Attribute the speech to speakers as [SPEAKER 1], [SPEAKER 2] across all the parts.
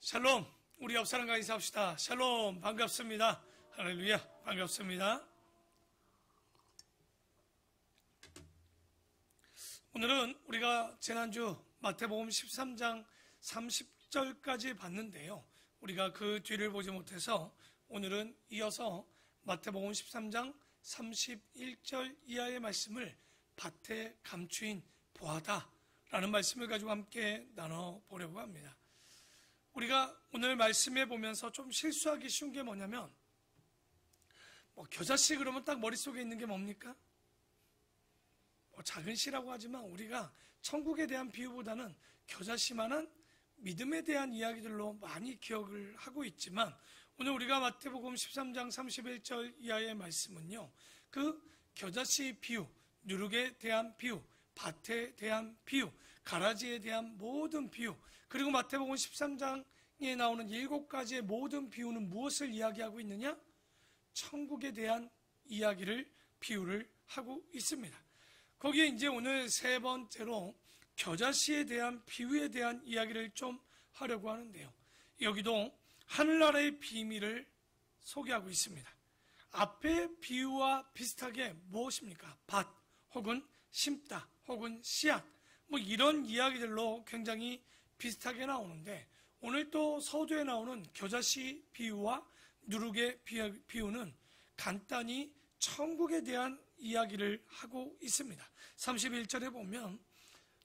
[SPEAKER 1] 샬롬, 우리 옆 사람과 인사합시다. 샬롬, 반갑습니다. 할렐루야, 반갑습니다. 오늘은 우리가 지난주 마태복음 13장 30절까지 봤는데요. 우리가 그 뒤를 보지 못해서 오늘은 이어서 마태복음 13장 31절 이하의 말씀을 밭에 감추인 보하다 라는 말씀을 가지고 함께 나눠보려고 합니다. 우리가 오늘 말씀해 보면서 좀 실수하기 쉬운 게 뭐냐면, 겨자씨 그러면 딱 머릿속에 있는 게 뭡니까? 작은 씨라고 하지만 우리가 천국에 대한 비유보다는 겨자씨만한 믿음에 대한 이야기들로 많이 기억을 하고 있지만, 오늘 우리가 마태복음 13장 31절 이하의 말씀은요, 그 겨자씨 비유, 누룩에 대한 비유, 밭에 대한 비유, 가라지에 대한 모든 비유, 그리고 마태복음 13장에 나오는 7가지의 모든 비유는 무엇을 이야기하고 있느냐? 천국에 대한 이야기를, 비유를 하고 있습니다. 거기에 이제 오늘 세 번째로 겨자씨에 대한 비유에 대한 이야기를 좀 하려고 하는데요. 여기도 하늘나라의 비밀을 소개하고 있습니다. 앞의 비유와 비슷하게 무엇입니까? 밭 혹은 심다 혹은 씨앗, 이런 이야기들로 굉장히 비슷하게 나오는데, 오늘 또 서두에 나오는 겨자씨 비유와 누룩의 비유는 간단히 천국에 대한 이야기를 하고 있습니다. 31절에 보면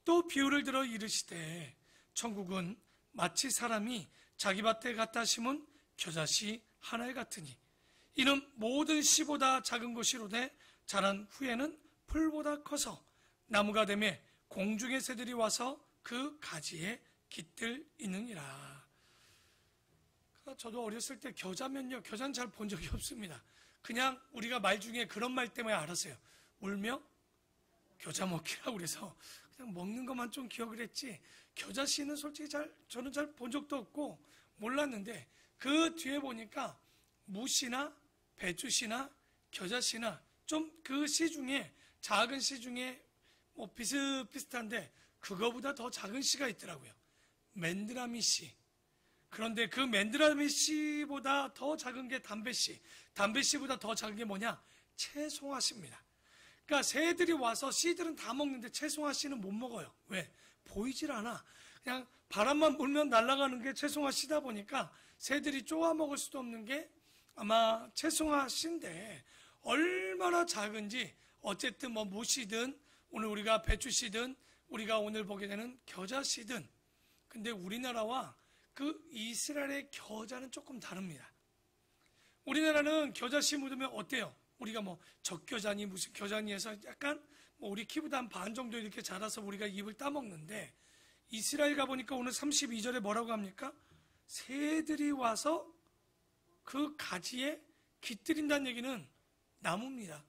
[SPEAKER 1] 또 비유를 들어 이르시되 천국은 마치 사람이 자기 밭에 갖다 심은 겨자씨 하나 같으니 이는 모든 씨보다 작은 것이로되 자란 후에는 풀보다 커서 나무가 되매 공중의 새들이 와서 그 가지에 깃들이느니라. 저도 어렸을 때 겨자면요, 겨자는 잘 본 적이 없습니다. 그냥 우리가 말 중에 그런 말 때문에 알았어요. 울며 겨자 먹기라고 그래서 그냥 먹는 것만 좀 기억을 했지, 겨자씨는 솔직히 저는 잘 본 적도 없고 몰랐는데, 그 뒤에 보니까 무씨나 배추씨나 겨자씨나 좀 그 씨 중에, 작은 씨 중에 비슷비슷한데 그거보다 더 작은 씨가 있더라고요. 맨드라미 씨. 그런데 그 맨드라미 씨보다 더 작은 게 담배씨, 담배씨보다 더 작은 게 뭐냐? 채송화씨입니다. 그러니까 새들이 와서 씨들은 다 먹는데 채송화씨는 못 먹어요. 왜? 보이질 않아. 그냥 바람만 불면 날아가는 게 채송화씨다 보니까 새들이 쪼아 먹을 수도 없는 게 아마 채송화씨인데, 얼마나 작은지 어쨌든 무씨든 오늘 우리가 배추씨든 우리가 오늘 보게 되는 겨자씨든, 근데 우리나라와 그 이스라엘의 겨자는 조금 다릅니다. 우리나라는 겨자씨 묻으면 어때요? 우리가 적겨자니 무슨 겨자니 해서 약간 우리 키보다 한 반 정도 이렇게 자라서 우리가 입을 따먹는데, 이스라엘 가보니까 오늘 32절에 뭐라고 합니까? 새들이 와서 그 가지에 깃들인다는 얘기는 나무입니다.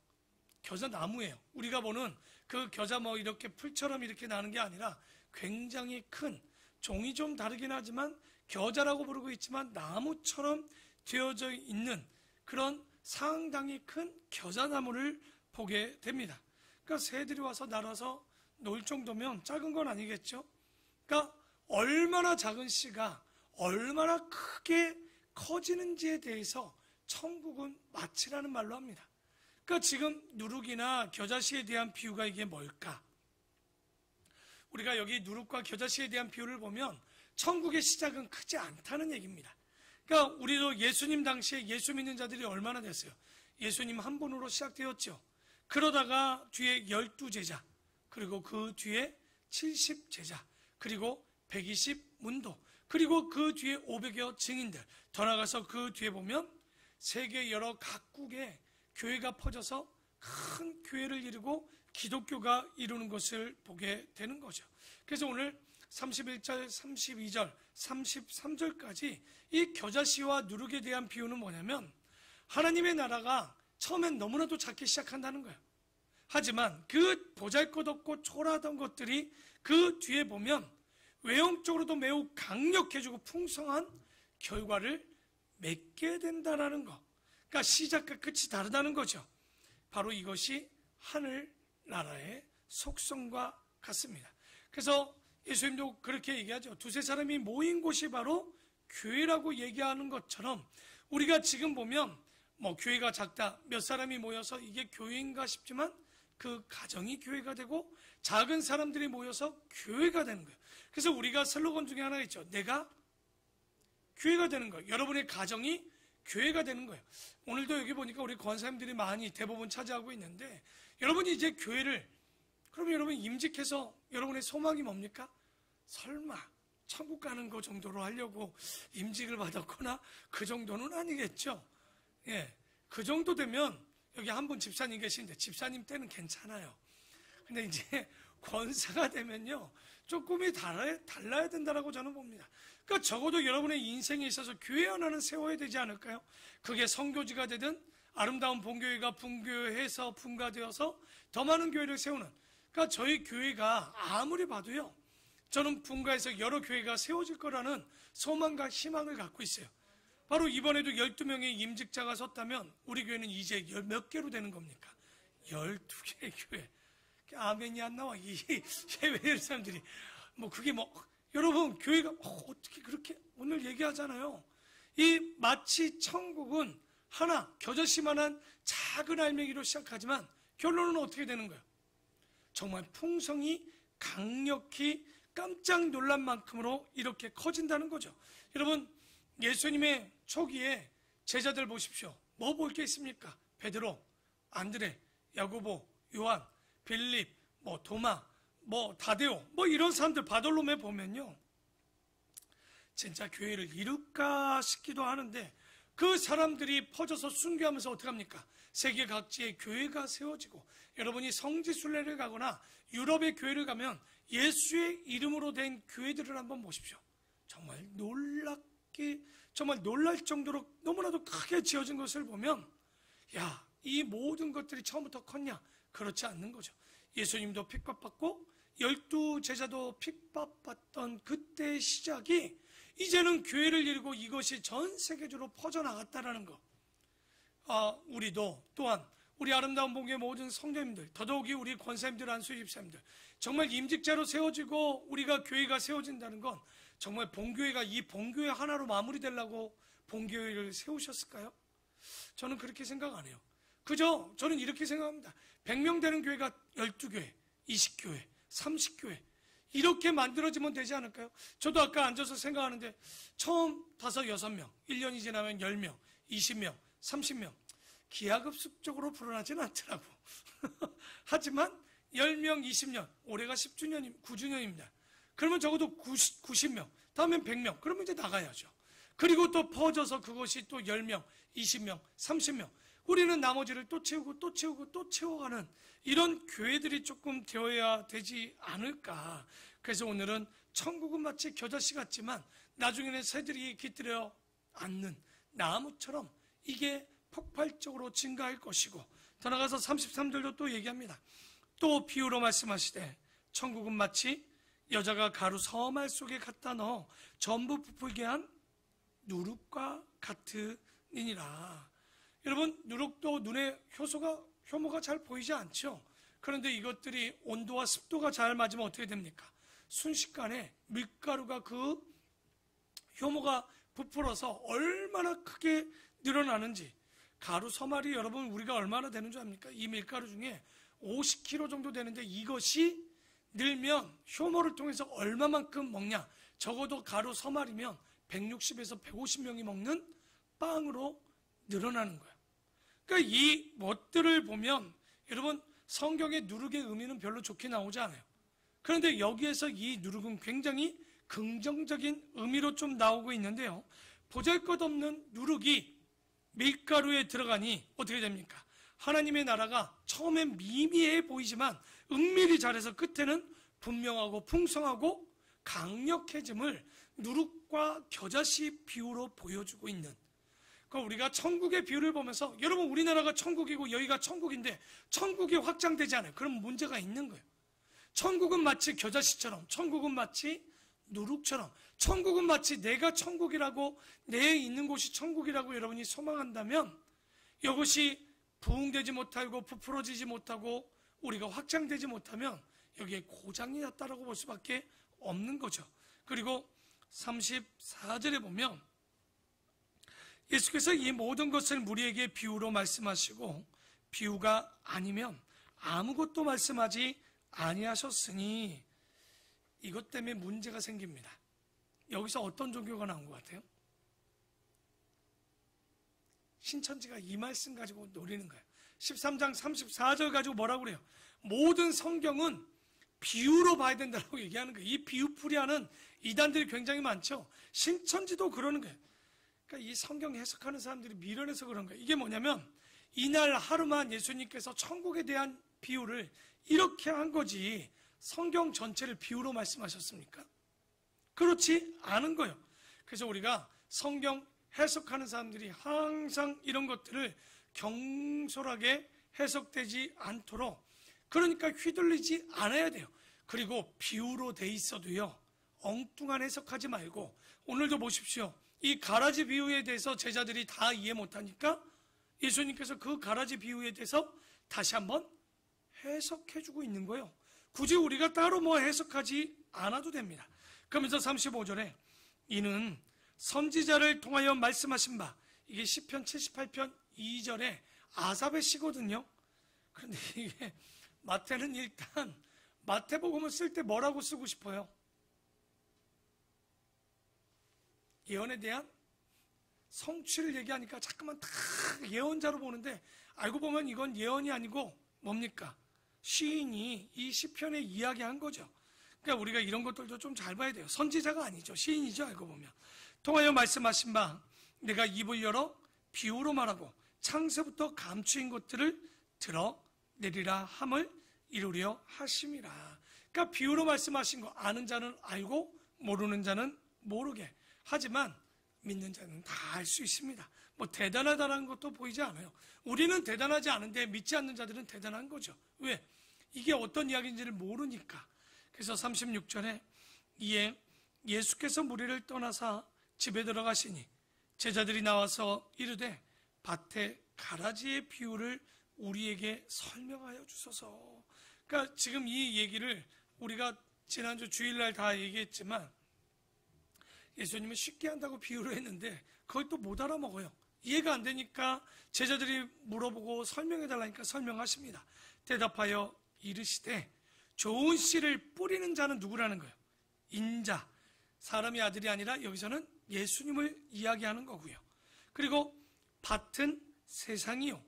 [SPEAKER 1] 겨자 나무예요. 우리가 보는 그 겨자 이렇게 풀처럼 이렇게 나는 게 아니라 굉장히 큰, 종이 좀 다르긴 하지만 겨자라고 부르고 있지만 나무처럼 되어져 있는 그런 상당히 큰 겨자나무를 보게 됩니다. 그러니까 새들이 와서 날아서 놀 정도면 작은 건 아니겠죠? 그러니까 얼마나 작은 씨가 얼마나 크게 커지는지에 대해서 천국은 마치라는 말로 합니다. 그러니까 지금 누룩이나 겨자씨에 대한 비유가 이게 뭘까? 우리가 여기 누룩과 겨자씨에 대한 비유를 보면 천국의 시작은 크지 않다는 얘기입니다. 그러니까 우리도 예수님 당시에 예수 믿는 자들이 얼마나 됐어요? 예수님 한 분으로 시작되었죠. 그러다가 뒤에 12제자, 그리고 그 뒤에 70제자, 그리고 120문도, 그리고 그 뒤에 500여 증인들, 더 나아가서 그 뒤에 보면 세계 여러 각국에 교회가 퍼져서 큰 교회를 이루고 기독교가 이루는 것을 보게 되는 거죠. 그래서 오늘 31절, 32절, 33절까지 이 겨자씨와 누룩에 대한 비유는 뭐냐면, 하나님의 나라가 처음엔 너무나도 작게 시작한다는 거예요. 하지만 그 보잘것없고 초라하던 것들이 그 뒤에 보면 외형적으로도 매우 강력해지고 풍성한 결과를 맺게 된다는 거. 그러니까 시작과 끝이 다르다는 거죠. 바로 이것이 하늘나라의 속성과 같습니다. 그래서 예수님도 그렇게 얘기하죠. 두세 사람이 모인 곳이 바로 교회라고 얘기하는 것처럼 우리가 지금 보면 뭐 교회가 작다, 몇 사람이 모여서 이게 교회인가 싶지만 그 가정이 교회가 되고 작은 사람들이 모여서 교회가 되는 거예요. 그래서 우리가 슬로건 중에 하나가 있죠. 내가 교회가 되는 거예요. 여러분의 가정이 교회가 되는 거예요. 오늘도 여기 보니까 우리 권사님들이 많이 대부분 차지하고 있는데 여러분이 이제 교회를 그러면 여러분 임직해서 여러분의 소망이 뭡니까? 설마 천국 가는 거 정도로 하려고 임직을 받았거나 그 정도는 아니겠죠. 예, 그 정도 되면 여기 한 분 집사님 계신데 집사님 때는 괜찮아요. 근데 이제 권사가 되면요 조금이 달라야 된다라고 저는 봅니다. 그러니까 적어도 여러분의 인생에 있어서 교회 하나는 세워야 되지 않을까요? 그게 성교지가 되든 아름다운 본교회가 분교해서 분가되어서 더 많은 교회를 세우는, 그러니까 저희 교회가 아무리 봐도요 저는 분가해서 여러 교회가 세워질 거라는 소망과 희망을 갖고 있어요. 바로 이번에도 12명의 임직자가 섰다면 우리 교회는 이제 몇 개로 되는 겁니까? 12개의 교회. 아멘이 안 나와. 이 해외 사람들이 뭐 그게 뭐 여러분 교회가 어떻게 그렇게 오늘 얘기하잖아요. 이 마치 천국은 하나 겨자씨만한 작은 알맹이로 시작하지만 결론은 어떻게 되는 거예요? 정말 풍성이 강력히 깜짝 놀란 만큼으로 이렇게 커진다는 거죠. 여러분 예수님의 초기에 제자들 보십시오. 뭐 볼 게 있습니까? 베드로, 안드레, 야고보, 요한, 빌립, 뭐 도마, 뭐 다데오, 뭐 이런 사람들 바돌로메 보면요 진짜 교회를 이룰까 싶기도 하는데 그 사람들이 퍼져서 순교하면서 어떻게 합니까? 세계 각지에 교회가 세워지고 여러분이 성지순례를 가거나 유럽의 교회를 가면 예수의 이름으로 된 교회들을 한번 보십시오. 정말 놀랍게 정말 놀랄 정도로 너무나도 크게 지어진 것을 보면 야, 이 모든 것들이 처음부터 컸냐? 그렇지 않는 거죠. 예수님도 핍박받고 12 제자도 핍박받던 그때의 시작이 이제는 교회를 이루고 이것이 전 세계적으로 퍼져나갔다는 거. 우리도 또한 우리 아름다운 본교의 모든 성도님들, 더더욱이 우리 권사님들, 안수의 집사님들 정말 임직자로 세워지고 우리가 교회가 세워진다는 건 정말 본교회가 이 본교회 하나로 마무리되려고 본교회를 세우셨을까요? 저는 그렇게 생각 안 해요. 그저 저는 이렇게 생각합니다. 100명 되는 교회가 12교회, 20교회, 30교회 이렇게 만들어지면 되지 않을까요? 저도 아까 앉아서 생각하는데 처음 5, 6명, 1년이 지나면 10명, 20명, 30명 기하급수적으로 불어나지는 않더라고. 하지만 10명, 20년, 올해가 10주년, 9주년입니다. 그러면 적어도 90명, 다음엔 100명, 그러면 이제 나가야죠. 그리고 또 퍼져서 그것이 또 10명, 20명, 30명, 우리는 나머지를 또 채우고 또 채우고 또 채워가는 이런 교회들이 조금 되어야 되지 않을까. 그래서 오늘은 천국은 마치 겨자씨 같지만 나중에는 새들이 깃들여 앉는 나무처럼 이게 폭발적으로 증가할 것이고, 더 나가서 33절도 또 얘기합니다. 또 비유로 말씀하시되 천국은 마치 여자가 가루 서말 속에 갖다 넣어 전부 부풀게 한 누룩과 같으니라. 여러분 누룩도 눈에 효모가 잘 보이지 않죠. 그런데 이것들이 온도와 습도가 잘 맞으면 어떻게 됩니까? 순식간에 밀가루가 그 효모가 부풀어서 얼마나 크게 늘어나는지. 가루 서말이 여러분 우리가 얼마나 되는 줄 압니까? 이 밀가루 중에 50kg 정도 되는데 이것이 늘면 효모를 통해서 얼마만큼 먹냐? 적어도 가루 서말이면 160에서 150명이 먹는 빵으로 늘어나는 거예요. 그러니까 이 멋들을 보면 여러분 성경의 누룩의 의미는 별로 좋게 나오지 않아요. 그런데 여기에서 이 누룩은 굉장히 긍정적인 의미로 좀 나오고 있는데요. 보잘것없는 누룩이 밀가루에 들어가니 어떻게 됩니까? 하나님의 나라가 처음엔 미미해 보이지만 은밀히 잘해서 끝에는 분명하고 풍성하고 강력해짐을 누룩과 겨자씨 비유로 보여주고 있는, 그러니까 우리가 천국의 비유를 보면서 여러분 우리나라가 천국이고 여기가 천국인데 천국이 확장되지 않아요. 그럼 문제가 있는 거예요. 천국은 마치 겨자씨처럼, 천국은 마치 누룩처럼, 천국은 마치 내가 천국이라고, 내 있는 곳이 천국이라고 여러분이 소망한다면 이것이 부흥되지 못하고 부풀어지지 못하고 우리가 확장되지 못하면 여기에 고장이 났다라고 볼 수밖에 없는 거죠. 그리고 34절에 보면 예수께서 이 모든 것을 무리에게 비유로 말씀하시고 비유가 아니면 아무것도 말씀하지 아니하셨으니, 이것 때문에 문제가 생깁니다. 여기서 어떤 종교가 나온 것 같아요? 신천지가 이 말씀 가지고 노리는 거예요. 13장 34절 가지고 뭐라고 그래요? 모든 성경은 비유로 봐야 된다고 얘기하는 거예요. 이 비유풀이하는 이단들이 굉장히 많죠. 신천지도 그러는 거예요. 그러니까 이 성경 해석하는 사람들이 미련해서 그런 거예요. 이게 뭐냐면 이날 하루만 예수님께서 천국에 대한 비유를 이렇게 한 거지 성경 전체를 비유로 말씀하셨습니까? 그렇지 않은 거예요. 그래서 우리가 성경 해석하는 사람들이 항상 이런 것들을 경솔하게 해석되지 않도록, 그러니까 휘둘리지 않아야 돼요. 그리고 비유로 돼 있어도요, 엉뚱한 해석하지 말고, 오늘도 보십시오. 이 가라지 비유에 대해서 제자들이 다 이해 못하니까 예수님께서 그 가라지 비유에 대해서 다시 한번 해석해주고 있는 거예요. 굳이 우리가 따로 뭐 해석하지 않아도 됩니다. 그러면서 35절에 이는 선지자를 통하여 말씀하신 바, 이게 시편 78편 2절에 아삽의 시거든요. 그런데 이게 마태는 일단 마태복음을 쓸 때 뭐라고 쓰고 싶어요? 예언에 대한 성취를 얘기하니까 자꾸만 다 예언자로 보는데, 알고 보면 이건 예언이 아니고 뭡니까? 시인이 이 시편에 이야기한 거죠. 그러니까 우리가 이런 것들도 좀 잘 봐야 돼요. 선지자가 아니죠. 시인이죠. 알고 보면. 통하여 말씀하신 바 내가 입을 열어 비유로 말하고 창세부터 감추인 것들을 드러내리라 함을 이루려 하심이라. 그러니까 비유로 말씀하신 거 아는 자는 알고 모르는 자는 모르게, 하지만 믿는 자는 다 알 수 있습니다. 뭐 대단하다는 것도 보이지 않아요. 우리는 대단하지 않은데 믿지 않는 자들은 대단한 거죠. 왜? 이게 어떤 이야기인지를 모르니까. 그래서 36절에 이에 예수께서 무리를 떠나사 집에 들어가시니 제자들이 나와서 이르되 밭에 가라지의 비유를 우리에게 설명하여 주소서. 그러니까 지금 이 얘기를 우리가 지난주 주일날 다 얘기했지만 예수님은 쉽게 한다고 비유를 했는데 그걸 또 못 알아먹어요. 이해가 안 되니까 제자들이 물어보고 설명해달라니까 설명하십니다. 대답하여 이르시되 좋은 씨를 뿌리는 자는 누구라는 거예요? 인자, 사람의 아들이 아니라 여기서는 예수님을 이야기하는 거고요. 그리고 밭은 세상이요,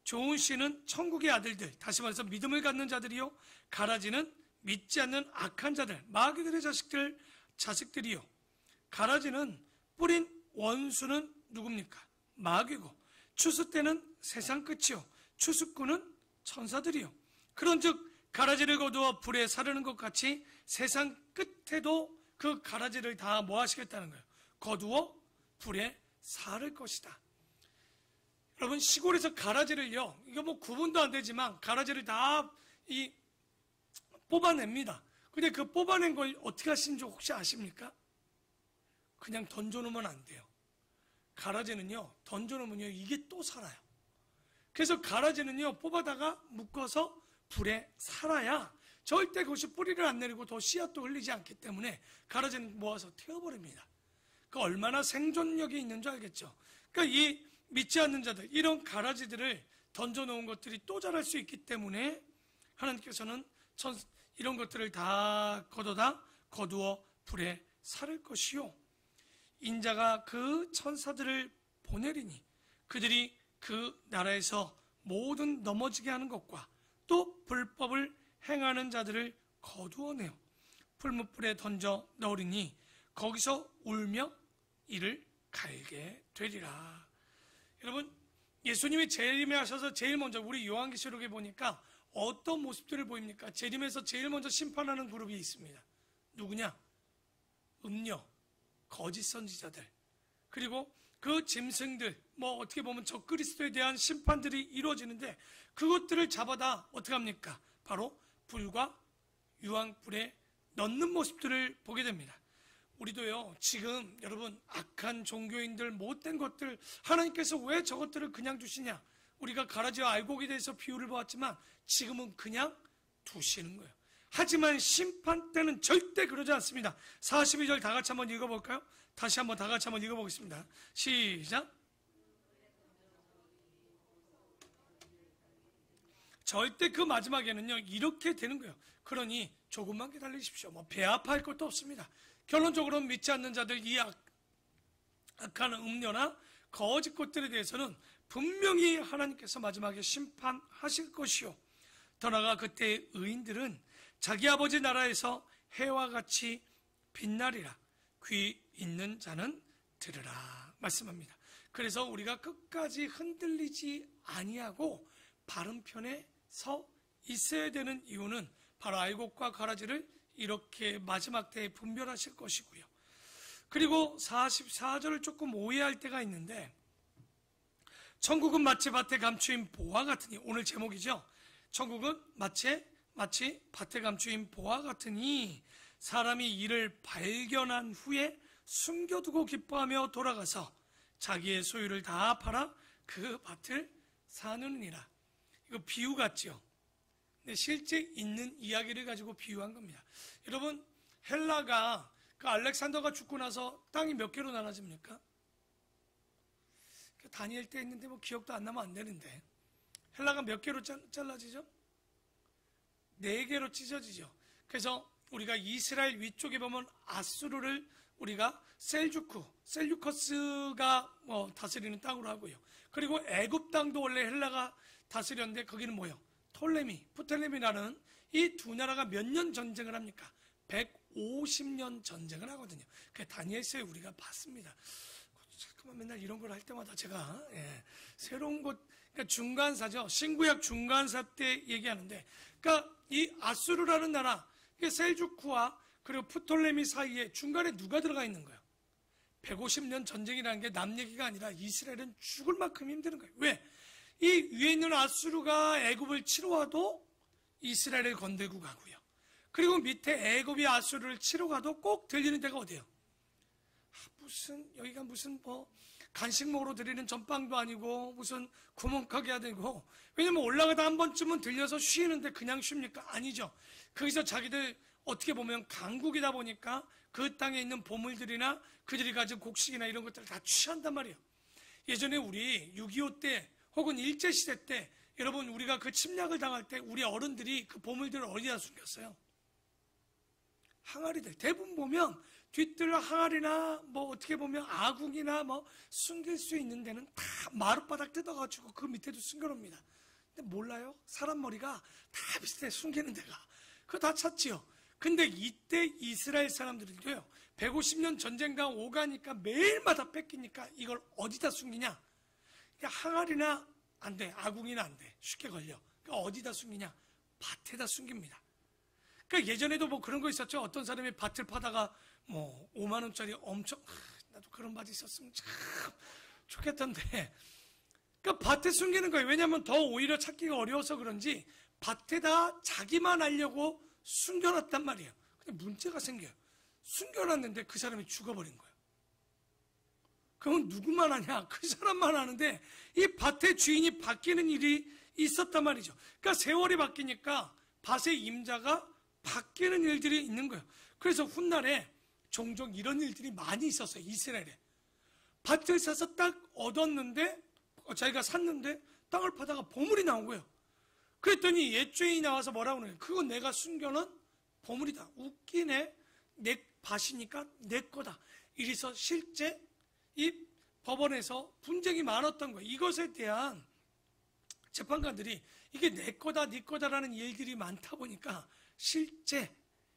[SPEAKER 1] 좋은 씨는 천국의 아들들, 다시 말해서 믿음을 갖는 자들이요, 가라지는 믿지 않는 악한 자들, 마귀들의 자식들이요. 가라지는 뿌린 원수는 누굽니까? 마귀고, 추수 때는 세상 끝이요, 추수꾼은 천사들이요. 그런즉 가라지를 거두어 불에 사르는 것 같이 세상 끝에도 그 가라지를 다 뭐 하시겠다는 거예요? 거두어 불에 사를 것이다. 여러분, 시골에서 가라지를요, 이거 뭐 구분도 안 되지만 가라지를 다 뽑아냅니다. 근데 그 뽑아낸 걸 어떻게 하시는지 혹시 아십니까? 그냥 던져놓으면 안 돼요. 가라지는요, 던져놓으면요, 이게 또 살아요. 그래서 가라지는요, 뽑아다가 묶어서 불에 살아야 절대 그것이 뿌리를 안 내리고 더 씨앗도 흘리지 않기 때문에 가라지는 모아서 태워버립니다. 그 얼마나 생존력이 있는 줄 알겠죠. 그러니까 이 믿지 않는 자들, 이런 가라지들을 던져놓은 것들이 또 자랄 수 있기 때문에 하나님께서는 이런 것들을 다 걷어다 거두어 불에 사를 것이요, 인자가 그 천사들을 보내리니 그들이 그 나라에서 모든 넘어지게 하는 것과 또 불법을 행하는 자들을 거두어내어 풀무불에 던져 넣으리니 거기서 울며 이를 갈게 되리라. 여러분, 예수님이 재림에 하셔서 제일 먼저 우리 요한계시록에 보니까 어떤 모습들을 보입니까? 재림에서 제일 먼저 심판하는 그룹이 있습니다. 누구냐? 음녀, 거짓 선지자들, 그리고 그 짐승들, 뭐 어떻게 보면 적그리스도에 대한 심판들이 이루어지는데 그것들을 잡아다 어떻게 합니까? 바로 불과 유황불에 넣는 모습들을 보게 됩니다. 우리도요, 지금 여러분 악한 종교인들, 못된 것들, 하나님께서 왜 저것들을 그냥 두시냐? 우리가 가라지와 알곡에 대해서 비유를 보았지만 지금은 그냥 두시는 거예요. 하지만 심판 때는 절대 그러지 않습니다. 42절 다 같이 한번 읽어볼까요? 다시 한번 다 같이 한번 읽어보겠습니다. 시작. 절대 그 마지막에는요 이렇게 되는 거예요. 그러니 조금만 기다리십시오. 뭐 배 아파할 것도 없습니다. 결론적으로 믿지 않는 자들 이 악한 음료나 거짓 것들에 대해서는 분명히 하나님께서 마지막에 심판하실 것이요, 더 나아가 그때 의인들은 자기 아버지 나라에서 해와 같이 빛나리라. 귀 있는 자는 들으라 말씀합니다. 그래서 우리가 끝까지 흔들리지 아니하고 바른 편에 서 있어야 되는 이유는 바로 알곡과 가라지를 이렇게 마지막 때에 분별하실 것이고요. 그리고 44절을 조금 오해할 때가 있는데, 천국은 마치 밭에 감추인 보화 같으니, 오늘 제목이죠. 천국은 마치 밭에 감추인 보화 같으니 사람이 이를 발견한 후에 숨겨두고 기뻐하며 돌아가서 자기의 소유를 다 팔아 그 밭을 사느니라. 이거 비유 같죠? 근데 실제 있는 이야기를 가지고 비유한 겁니다. 여러분, 헬라가 그 알렉산더가 죽고 나서 땅이 몇 개로 나눠집니까? 다니엘 때 했는데 뭐 기억도 안 나면 안 되는데, 헬라가 몇 개로 잘라지죠? 4개로 찢어지죠. 그래서 우리가 이스라엘 위쪽에 보면 아수르를 우리가 셀주커스가 다스리는 땅으로 하고요. 그리고 애굽 땅도 원래 헬라가 다스렸는데 거기는 뭐예요? 프텔레미라는 이 두 나라가 몇 년 전쟁을 합니까? 150년 전쟁을 하거든요. 그 다니엘서에 우리가 봤습니다. 잠깐만, 맨날 이런 걸 할 때마다 제가 새로운 것, 그러니까 중간사죠. 신구약 중간사 때 얘기하는데, 그러니까 이 아수르라는 나라, 셀주크와 그리고 프톨레미 사이에 중간에 누가 들어가 있는 거예요? 150년 전쟁이라는 게 남 얘기가 아니라 이스라엘은 죽을 만큼 힘드는 거예요. 왜? 이 위에 있는 아수르가 애굽을 치러 와도 이스라엘을 건들고 가고요. 그리고 밑에 애굽이 아수르를 치러 가도 꼭 들리는 데가 어디예요? 여기가 무슨 간식 먹으러 드리는 전빵도 아니고 무슨 구멍가게가 되고, 왜냐면 올라가다 한 번쯤은 들려서 쉬는데 그냥 쉽니까? 아니죠. 거기서 자기들 어떻게 보면 강국이다 보니까 그 땅에 있는 보물들이나 그들이 가진 곡식이나 이런 것들을 다 취한단 말이에요. 예전에 우리 6.25 때 혹은 일제시대 때, 여러분 우리가 그 침략을 당할 때 우리 어른들이 그 보물들을 어디다 숨겼어요? 항아리들. 대부분 보면 뒤뜰 항아리나 어떻게 보면 아궁이나 숨길 수 있는 데는 다 마룻바닥 뜯어가지고 그 밑에도 숨겨놓습니다. 근데 몰라요? 사람 머리가 다 비슷해, 숨기는 데가. 그거 다 찾지요. 근데 이때 이스라엘 사람들은요, 150년 전쟁과 오가니까 매일마다 뺏기니까 이걸 어디다 숨기냐? 항아리나 안 돼, 아궁이나 안 돼, 쉽게 걸려. 그러니까 어디다 숨기냐? 밭에다 숨깁니다. 그러니까 예전에도 그런 거 있었죠. 어떤 사람이 밭을 파다가 5만 원짜리 엄청, 나도 그런 밭이 있었으면 참 좋겠던데. 그러니까 밭에 숨기는 거예요. 왜냐하면 더 오히려 찾기가 어려워서 그런지 밭에다 자기만 알려고 숨겨놨단 말이에요. 근데 문제가 생겨요. 숨겨놨는데 그 사람이 죽어버린 거예요. 그건 누구만 아냐? 그 사람만 아는데 이 밭의 주인이 바뀌는 일이 있었단 말이죠. 그러니까 세월이 바뀌니까 밭의 임자가 바뀌는 일들이 있는 거예요. 그래서 훗날에 종종 이런 일들이 많이 있었어요. 이스라엘에. 밭을 사서 딱 얻었는데, 자기가 샀는데 땅을 파다가 보물이 나온 거예요. 그랬더니 옛주인이 나와서 뭐라고 그래요? 그건 내가 숨겨놓은 보물이다. 웃기네. 내 밭이니까 내 거다. 이래서 실제 이 법원에서 분쟁이 많았던 거예요. 이것에 대한 재판관들이 이게 내 거다, 네 거다라는 일들이 많다 보니까 실제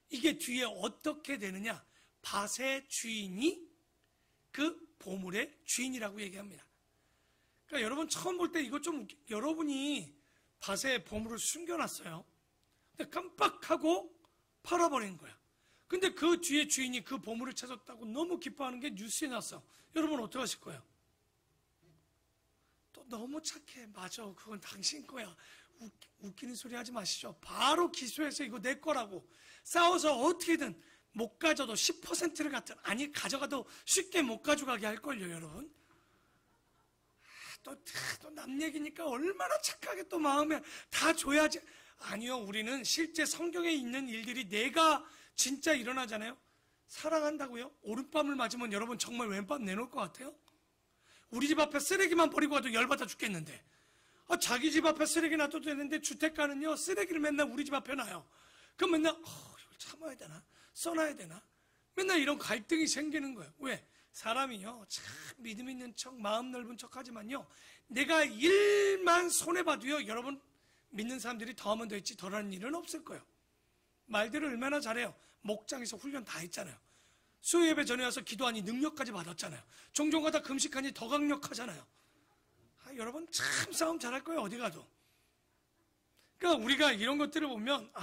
[SPEAKER 1] 이게 뒤에 어떻게 되느냐? 밭의 주인이 그 보물의 주인이라고 얘기합니다. 그러니까 여러분 처음 볼 때 이거 좀 여러분이 밭에 보물을 숨겨놨어요. 근데 깜빡하고 팔아버린 거야. 근데 그 뒤에 주인이 그 보물을 찾았다고 너무 기뻐하는 게 뉴스에 났어. 여러분 어떻게 하실 거예요? 또 너무 착해. 맞아, 그건 당신 거야. 웃기는 소리 하지 마시죠. 바로 기소해서 이거 내 거라고 싸워서 어떻게든 못 가져도 10%를 갖든, 아니 가져가도 쉽게 못 가져가게 할걸요. 여러분 또 남 얘기니까 얼마나 착하게 또 마음에 다 줘야지. 아니요, 우리는 실제 성경에 있는 일들이 내가 진짜 일어나잖아요. 사랑한다고요? 오른밤을 맞으면 여러분 정말 왼밤 내놓을 것 같아요? 우리 집 앞에 쓰레기만 버리고 와도 열받아 죽겠는데, 자기 집 앞에 쓰레기 놔둬도 되는데 주택가는요 쓰레기를 맨날 우리 집 앞에 놔요. 그럼 맨날 이걸 참아야 되나? 써놔야 되나? 맨날 이런 갈등이 생기는 거예요. 왜? 사람이요 참 믿음 있는 척 마음 넓은 척 하지만요, 내가 일만 손해봐도요 여러분 믿는 사람들이 더하면 더 있지 덜하는 일은 없을 거예요. 말들을 얼마나 잘해요. 목장에서 훈련 다 했잖아요. 수요예배 전에 와서 기도하니 능력까지 받았잖아요. 종종 가다 금식하니 더 강력하잖아요. 여러분 참 싸움 잘할 거예요, 어디 가도. 그러니까 우리가 이런 것들을 보면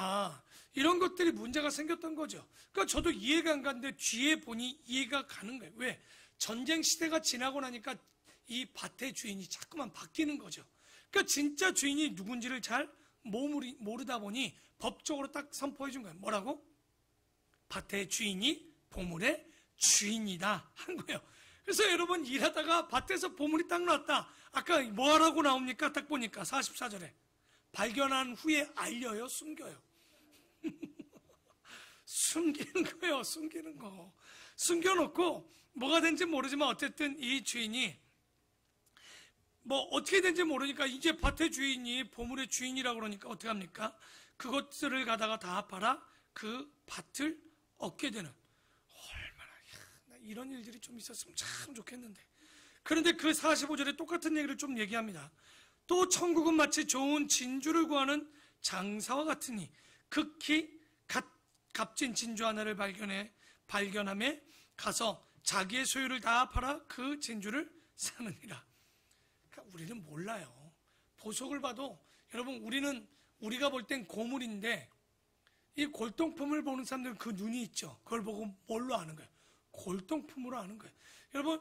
[SPEAKER 1] 이런 것들이 문제가 생겼던 거죠. 그러니까 저도 이해가 안 가는데 뒤에 보니 이해가 가는 거예요. 왜? 전쟁 시대가 지나고 나니까 이 밭의 주인이 자꾸만 바뀌는 거죠. 그러니까 진짜 주인이 누군지를 잘 모르다 보니 법적으로 딱 선포해 준 거예요. 뭐라고? 밭의 주인이 보물의 주인이다 한 거예요. 그래서 여러분 일하다가 밭에서 보물이 딱 나왔다. 아까 뭐 하라고 나옵니까? 딱 보니까 44절에 발견한 후에 알려요, 숨겨요? 숨기는 거예요, 숨기는 거. 숨겨놓고 뭐가 된지 모르지만 어쨌든 이 주인이 뭐 어떻게 된지 모르니까 이제 밭의 주인이 보물의 주인이라고 그러니까 어떻게 합니까? 그것들을 가다가 다 팔아 그 밭을 얻게 되는. 얼마나 이런 일들이 좀 있었으면 참 좋겠는데. 그런데 그 45절에 똑같은 얘기를 좀 얘기합니다. 또 천국은 마치 좋은 진주를 구하는 장사와 같으니 극히 값진 진주 하나를 발견함에 가서 자기의 소유를 다 팔아 그 진주를 사느니라. 그러니까 우리는 몰라요. 보석을 봐도 여러분 우리가 볼 땐 고물인데 이 골동품을 보는 사람들은 그 눈이 있죠. 그걸 보고 뭘로 아는 거예요? 골동품으로 아는 거예요. 여러분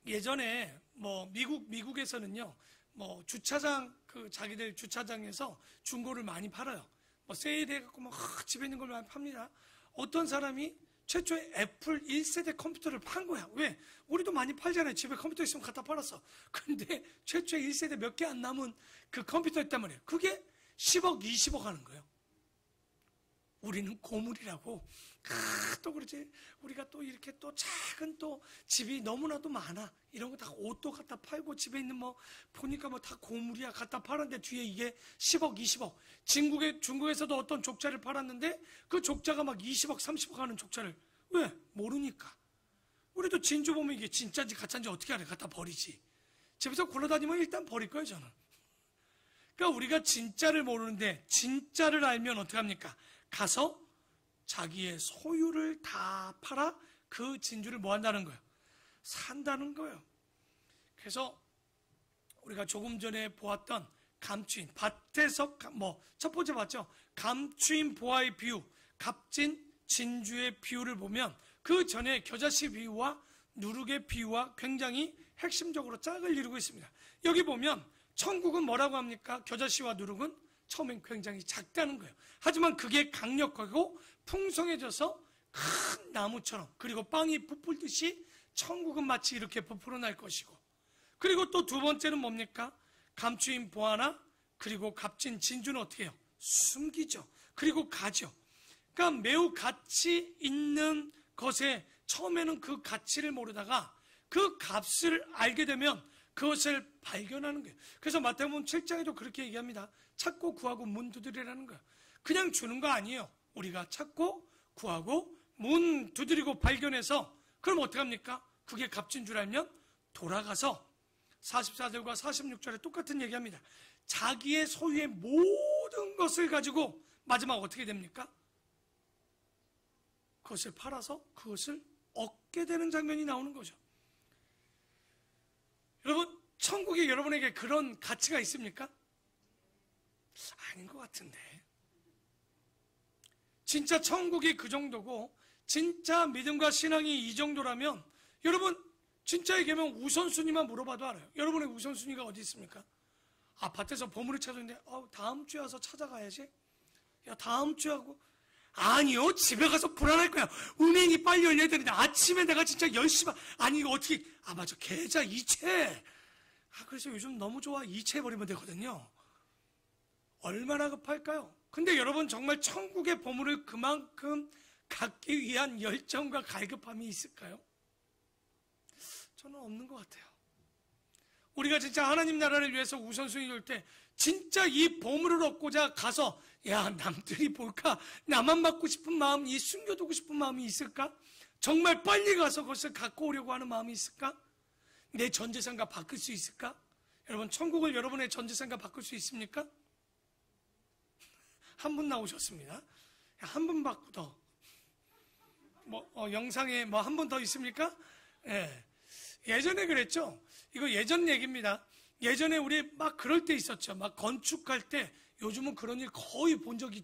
[SPEAKER 1] 예전에 뭐 미국에서는요 뭐 주차장 자기들 주차장에서 중고를 많이 팔아요. 뭐 세일해갖고 막 집에 있는 걸 많이 팝니다. 어떤 사람이 최초의 애플 1세대 컴퓨터를 판 거야. 왜? 우리도 많이 팔잖아요. 집에 컴퓨터 있으면 갖다 팔았어. 근데 최초의 1세대 몇 개 안 남은 그 컴퓨터 있단 말이에요. 그게 10억, 20억 하는 거예요. 우리는 고물이라고. 또 그러지. 우리가 또 이렇게 또 작은 또 집이 너무나도 많아. 이런 거 다 옷도 갖다 팔고 집에 있는 뭐 보니까 뭐 다 고물이야. 갖다 팔았는데 뒤에 이게 10억, 20억. 중국에서도 어떤 족자를 팔았는데 그 족자가 막 20억, 30억 하는 족자를. 왜? 모르니까. 우리도 진주 보면 이게 진짜인지 가짜인지 어떻게 알아요? 갖다 버리지. 집에서 굴러다니면 일단 버릴 거예요, 저는. 그러니까 우리가 진짜를 모르는데 진짜를 알면 어떻게 합니까? 가서 자기의 소유를 다 팔아 그 진주를 뭐 한다는 거예요? 산다는 거예요. 그래서 우리가 조금 전에 보았던 감추인 밭에서 첫 번째 봤죠? 감추인 보화의 비유, 값진 진주의 비유를 보면 그 전에 겨자씨 비유와 누룩의 비유와 굉장히 핵심적으로 짝을 이루고 있습니다. 여기 보면 천국은 뭐라고 합니까? 겨자씨와 누룩은 처음엔 굉장히 작다는 거예요. 하지만 그게 강력하고 풍성해져서 큰 나무처럼, 그리고 빵이 부풀듯이 천국은 마치 이렇게 부풀어 날 것이고, 그리고 또 두 번째는 뭡니까? 감추인 보화나 그리고 값진 진주는 어떻게 해요? 숨기죠. 그리고 가죠. 그러니까 매우 가치 있는 것에 처음에는 그 가치를 모르다가 그 값을 알게 되면 그것을 발견하는 거예요. 그래서 마태복음 7장에도 그렇게 얘기합니다. 찾고 구하고 문 두드리라는 거예요. 그냥 주는 거 아니에요. 우리가 찾고 구하고 문 두드리고 발견해서, 그럼 어떻게 합니까? 그게 값진 줄 알면 돌아가서 44절과 46절에 똑같은 얘기합니다. 자기의 소유의 모든 것을 가지고 마지막 어떻게 됩니까? 그것을 팔아서 그것을 얻게 되는 장면이 나오는 거죠. 여러분, 천국이 여러분에게 그런 가치가 있습니까? 아닌 것 같은데. 진짜 천국이 그 정도고 진짜 믿음과 신앙이 이 정도라면 여러분 진짜에 계면 우선순위만 물어봐도 알아요. 여러분의 우선순위가 어디 있습니까? 아파트에서 보물을 찾았는데 다음 주에 와서 찾아가야지. 야, 다음 주에 하고. 아니요, 집에 가서 불안할 거야. 은행이 빨리 열려야 되는데 아침에 내가 진짜 열심히. 아니 이거 어떻게. 맞아, 계좌 이체. 그래서 요즘 너무 좋아 이체해버리면 되거든요. 얼마나 급할까요? 근데 여러분 정말 천국의 보물을 그만큼 갖기 위한 열정과 갈급함이 있을까요? 저는 없는 것 같아요. 우리가 진짜 하나님 나라를 위해서 우선순위 둘 때 진짜 이 보물을 얻고자 가서 남들이 볼까? 나만 받고 싶은 마음, 이 숨겨두고 싶은 마음이 있을까? 정말 빨리 가서 그것을 갖고 오려고 하는 마음이 있을까? 내 전재산과 바꿀 수 있을까? 여러분 천국을 여러분의 전재산과 바꿀 수 있습니까? 한 분 나오셨습니다. 한 분 받고 더 영상에 한 분 더 있습니까? 예. 예전에 그랬죠. 이거 예전 얘기입니다. 예전에 우리 막 그럴 때 있었죠. 막 건축할 때, 요즘은 그런 일 거의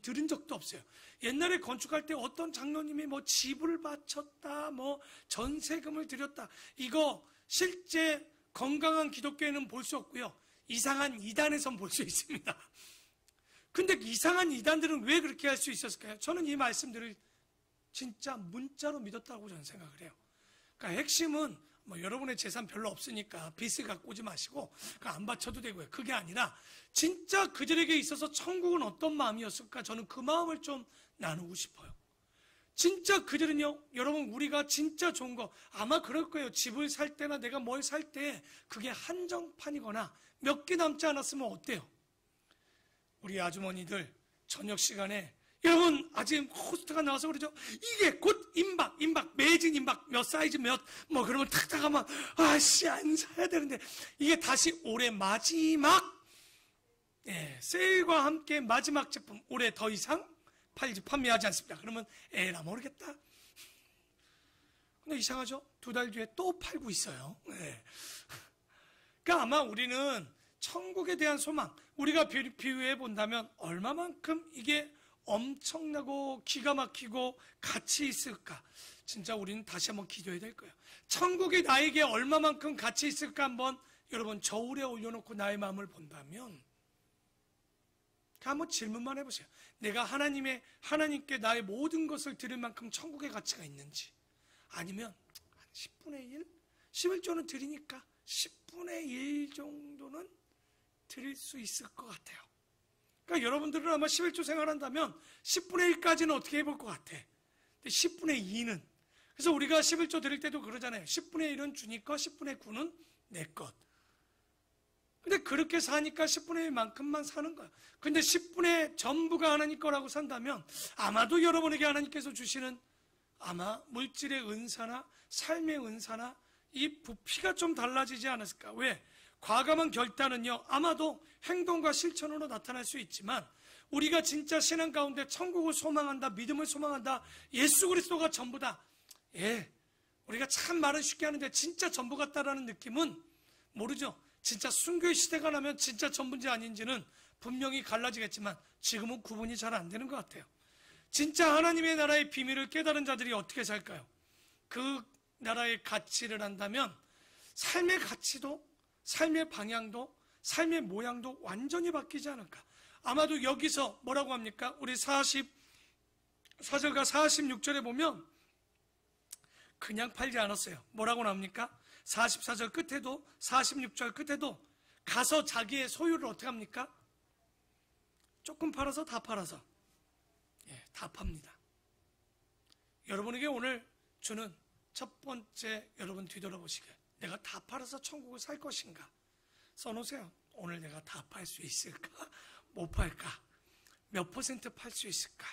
[SPEAKER 1] 들은 적도 없어요. 옛날에 건축할 때 어떤 장로님이 집을 바쳤다, 전세금을 드렸다. 이거 실제 건강한 기독교에는 볼 수 없고요. 이상한 이단에선 볼 수 있습니다. 근데 이상한 이단들은 왜 그렇게 할 수 있었을까요? 저는 이 말씀들을 진짜 문자로 믿었다고 저는 생각을 해요. 그러니까 핵심은 여러분의 재산 별로 없으니까 빚을 갖고 오지 마시고 안 바쳐도 되고요. 그게 아니라 진짜 그들에게 있어서 천국은 어떤 마음이었을까? 저는 그 마음을 좀 나누고 싶어요. 진짜 그들은요, 여러분 우리가 진짜 좋은 거 아마 그럴 거예요. 집을 살 때나 내가 뭘 살 때 그게 한정판이거나 몇 개 남지 않았으면 어때요? 우리 아주머니들 저녁 시간에 여러분 아직 호스트가 나와서 그러죠. 이게 곧 임박 매진 임박 몇 사이즈 그러면 탁탁 하면 안 사야 되는데 이게 다시 올해 마지막 세일과 함께 마지막 제품 올해 더 이상 판매하지 않습니다. 그러면 에라 모르겠다. 근데 이상하죠? 2달 뒤에 또 팔고 있어요. 그러니까 아마 우리는 천국에 대한 소망, 우리가 비유해 본다면 얼마만큼 이게 엄청나고 기가 막히고 가치 있을까? 진짜 우리는 다시 한번 기도해야 될 거예요. 천국이 나에게 얼마만큼 가치 있을까? 한번 여러분 저울에 올려놓고 나의 마음을 본다면 한번 질문만 해보세요. 내가 하나님께 나의 모든 것을 드릴 만큼 천국의 가치가 있는지, 아니면 한 10분의 1? 11조는 드리니까 10분의 1 정도는 드릴 수 있을 것 같아요. 그러니까 여러분들은 아마 11조 생활한다면 10분의 1까지는 어떻게 해볼 것 같아. 근데 10분의 2는, 그래서 우리가 11조 드릴 때도 그러잖아요. 10분의 1은 주니 것, 10분의 9는 내 것. 근데 그렇게 사니까 10분의 1만큼만 사는 거야. 근데 10분의 전부가 하나님 거라고 산다면 아마도 여러분에게 하나님께서 주시는 아마 물질의 은사나 삶의 은사나 이 부피가 좀 달라지지 않았을까. 왜? 과감한 결단은요, 아마도 행동과 실천으로 나타날 수 있지만 우리가 진짜 신앙 가운데 천국을 소망한다, 믿음을 소망한다, 예수 그리스도가 전부다. 우리가 참 말은 쉽게 하는데 진짜 전부 같다라는 느낌은 모르죠. 진짜 순교의 시대가 나면 진짜 전부인지 아닌지는 분명히 갈라지겠지만 지금은 구분이 잘 안 되는 것 같아요. 진짜 하나님의 나라의 비밀을 깨달은 자들이 어떻게 살까요? 그 나라의 가치를 안다면 삶의 가치도, 삶의 방향도, 삶의 모양도 완전히 바뀌지 않을까. 아마도 여기서 뭐라고 합니까? 우리 44절과 46절에 보면 그냥 팔지 않았어요. 뭐라고 나옵니까? 44절 끝에도 46절 끝에도 가서 자기의 소유를 어떻게 합니까? 조금 팔아서 다 팔아서 다 팝니다. 여러분에게 오늘 주는 첫 번째, 여러분 뒤돌아보시게, 내가 다 팔아서 천국을 살 것인가 써놓으세요. 오늘 내가 다 팔 수 있을까? 못 팔까? 몇 퍼센트 팔 수 있을까?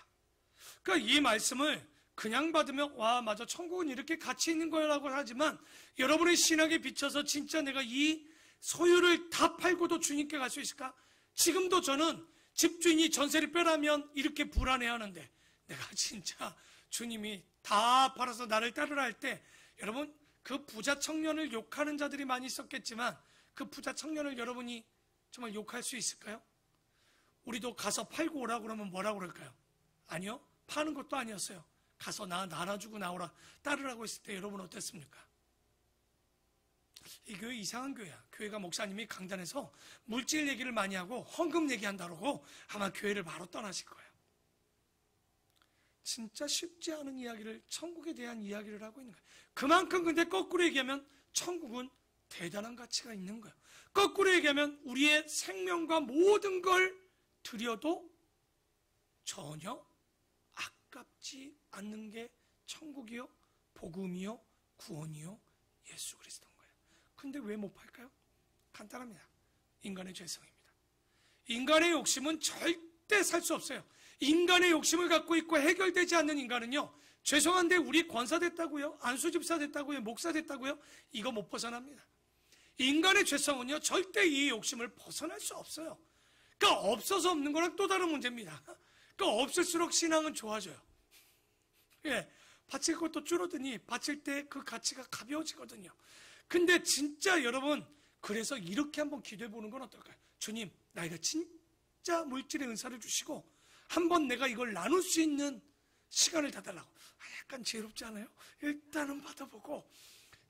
[SPEAKER 1] 그러니까 이 말씀을 그냥 받으면 와 맞아 천국은 이렇게 가치 있는 거라고 하지만 여러분의 신앙에 비춰서 진짜 내가 이 소유를 다 팔고도 주님께 갈 수 있을까? 지금도 저는 집주인이 전세를 빼라면 이렇게 불안해하는데 내가 진짜 주님이 다 팔아서 나를 따르라 할 때, 여러분 그 부자 청년을 욕하는 자들이 많이 있었겠지만 그 부자 청년을 여러분이 정말 욕할 수 있을까요? 우리도 가서 팔고 오라 그러면 뭐라고 그럴까요? 아니요, 파는 것도 아니었어요. 가서 나눠주고 나오라, 따르라고 했을 때 여러분 어땠습니까? 이 교회 이상한 교회야. 교회가 목사님이 강단에서 물질 얘기를 많이 하고 헌금 얘기한다고 아마 교회를 바로 떠나실 거예요. 진짜 쉽지 않은 이야기를, 천국에 대한 이야기를 하고 있는 거예요. 그만큼 근데 거꾸로 얘기하면 천국은 대단한 가치가 있는 거예요. 거꾸로 얘기하면 우리의 생명과 모든 걸 드려도 전혀 아깝지 않는 게 천국이요, 복음이요, 구원이요, 예수 그리스도인 거예요. 근데 왜 못 팔까요? 간단합니다. 인간의 죄성입니다. 인간의 욕심은 절대 살 수 없어요. 인간의 욕심을 갖고 있고 해결되지 않는 인간은요, 죄송한데 우리 권사 됐다고요, 안수집사 됐다고요, 목사 됐다고요, 이거 못 벗어납니다. 인간의 죄성은요, 절대 이 욕심을 벗어날 수 없어요. 그러니까 없어서 없는 거랑 또 다른 문제입니다. 그러니까 없을수록 신앙은 좋아져요. 예, 바칠 것도 줄어드니 바칠 때 그 가치가 가벼워지거든요. 근데 진짜 여러분, 그래서 이렇게 한번 기도해 보는 건 어떨까요? 주님, 나에게 진짜 물질의 은사를 주시고 한번 내가 이걸 나눌 수 있는 시간을 다 달라고. 약간 지혜롭지 않아요? 일단은 받아보고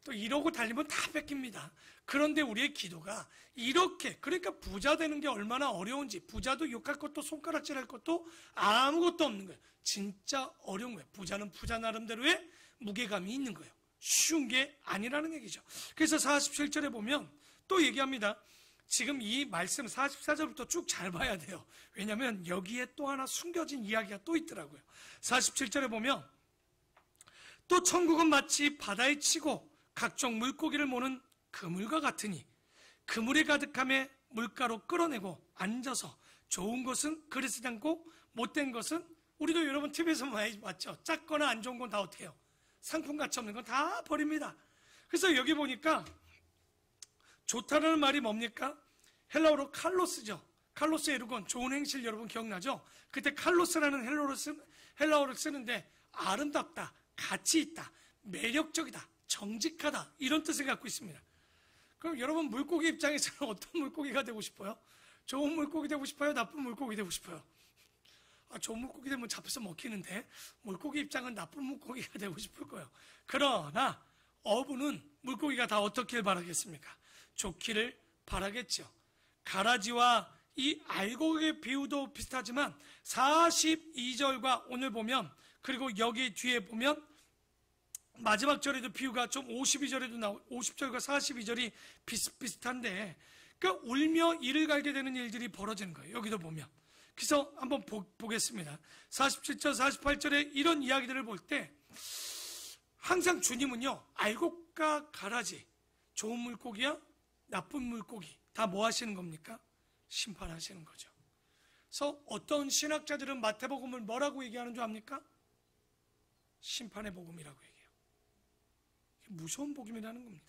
[SPEAKER 1] 또 이러고 달리면 다 뺏깁니다. 그런데 우리의 기도가 이렇게, 그러니까 부자 되는 게 얼마나 어려운지, 부자도 욕할 것도 손가락질할 것도 아무것도 없는 거예요. 진짜 어려운 거예요. 부자는 부자 나름대로의 무게감이 있는 거예요. 쉬운 게 아니라는 얘기죠. 그래서 47절에 보면 또 얘기합니다. 지금 이 말씀 44절부터 쭉 잘 봐야 돼요. 왜냐하면 여기에 또 하나 숨겨진 이야기가 또 있더라고요. 47절에 보면 또 천국은 마치 바다에 치고 각종 물고기를 모는 그물과 같으니 그물에 가득함에 물가로 끌어내고 앉아서 좋은 것은 그릇에 담고 못된 것은, 우리도 여러분 TV에서 많이 봤죠. 작거나 안 좋은 건 다 어떻게 해요? 상품가치 없는 건 다 버립니다. 그래서 여기 보니까 좋다라는 말이 뭡니까? 헬라어로 칼로스죠. 칼로스 에르곤, 좋은 행실, 여러분 기억나죠? 그때 칼로스라는 헬라어를 쓰는데 아름답다, 가치 있다, 매력적이다, 정직하다, 이런 뜻을 갖고 있습니다. 그럼 여러분 물고기 입장에서는 어떤 물고기가 되고 싶어요? 좋은 물고기 되고 싶어요? 나쁜 물고기 되고 싶어요? 좋은 물고기 되면 잡혀서 먹히는데 물고기 입장은 나쁜 물고기가 되고 싶을 거예요. 그러나 어부는 물고기가 다 어떻길 바라겠습니까? 좋기를 바라겠죠. 가라지와 이 알곡의 비유도 비슷하지만 42절과 오늘 보면, 그리고 여기 뒤에 보면 마지막 절에도 비유가 좀 52절에도 나오고 50절과 42절이 비슷비슷한데, 그러니까 울며 이를 갈게 되는 일들이 벌어지는 거예요. 여기도 보면. 그래서 한번 보겠습니다. 47절, 48절에 이런 이야기들을 볼 때 항상 주님은요, 알곡과 가라지, 좋은 물고기야 나쁜 물고기 다 뭐 하시는 겁니까? 심판하시는 거죠. 그래서 어떤 신학자들은 마태복음을 뭐라고 얘기하는 줄 압니까? 심판의 복음이라고 얘기해요. 무서운 복음이라는 겁니다.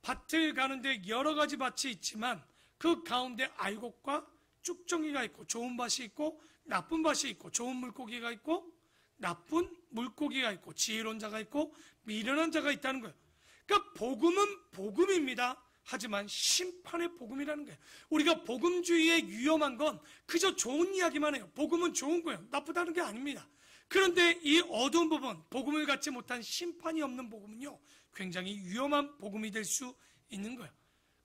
[SPEAKER 1] 밭을 가는데 여러 가지 밭이 있지만 그 가운데 알곡과 쭉정이가 있고 좋은 밭이 있고 나쁜 밭이 있고 좋은 물고기가 있고 나쁜 물고기가 있고 지혜로운 자가 있고 미련한 자가 있다는 거예요. 그러니까 복음은 복음입니다. 하지만 심판의 복음이라는 거예요. 우리가 복음주의에 위험한 건 그저 좋은 이야기만 해요. 복음은 좋은 거예요. 나쁘다는 게 아닙니다. 그런데 이 어두운 부분, 복음을 갖지 못한 심판이 없는 복음은요, 굉장히 위험한 복음이 될 수 있는 거예요.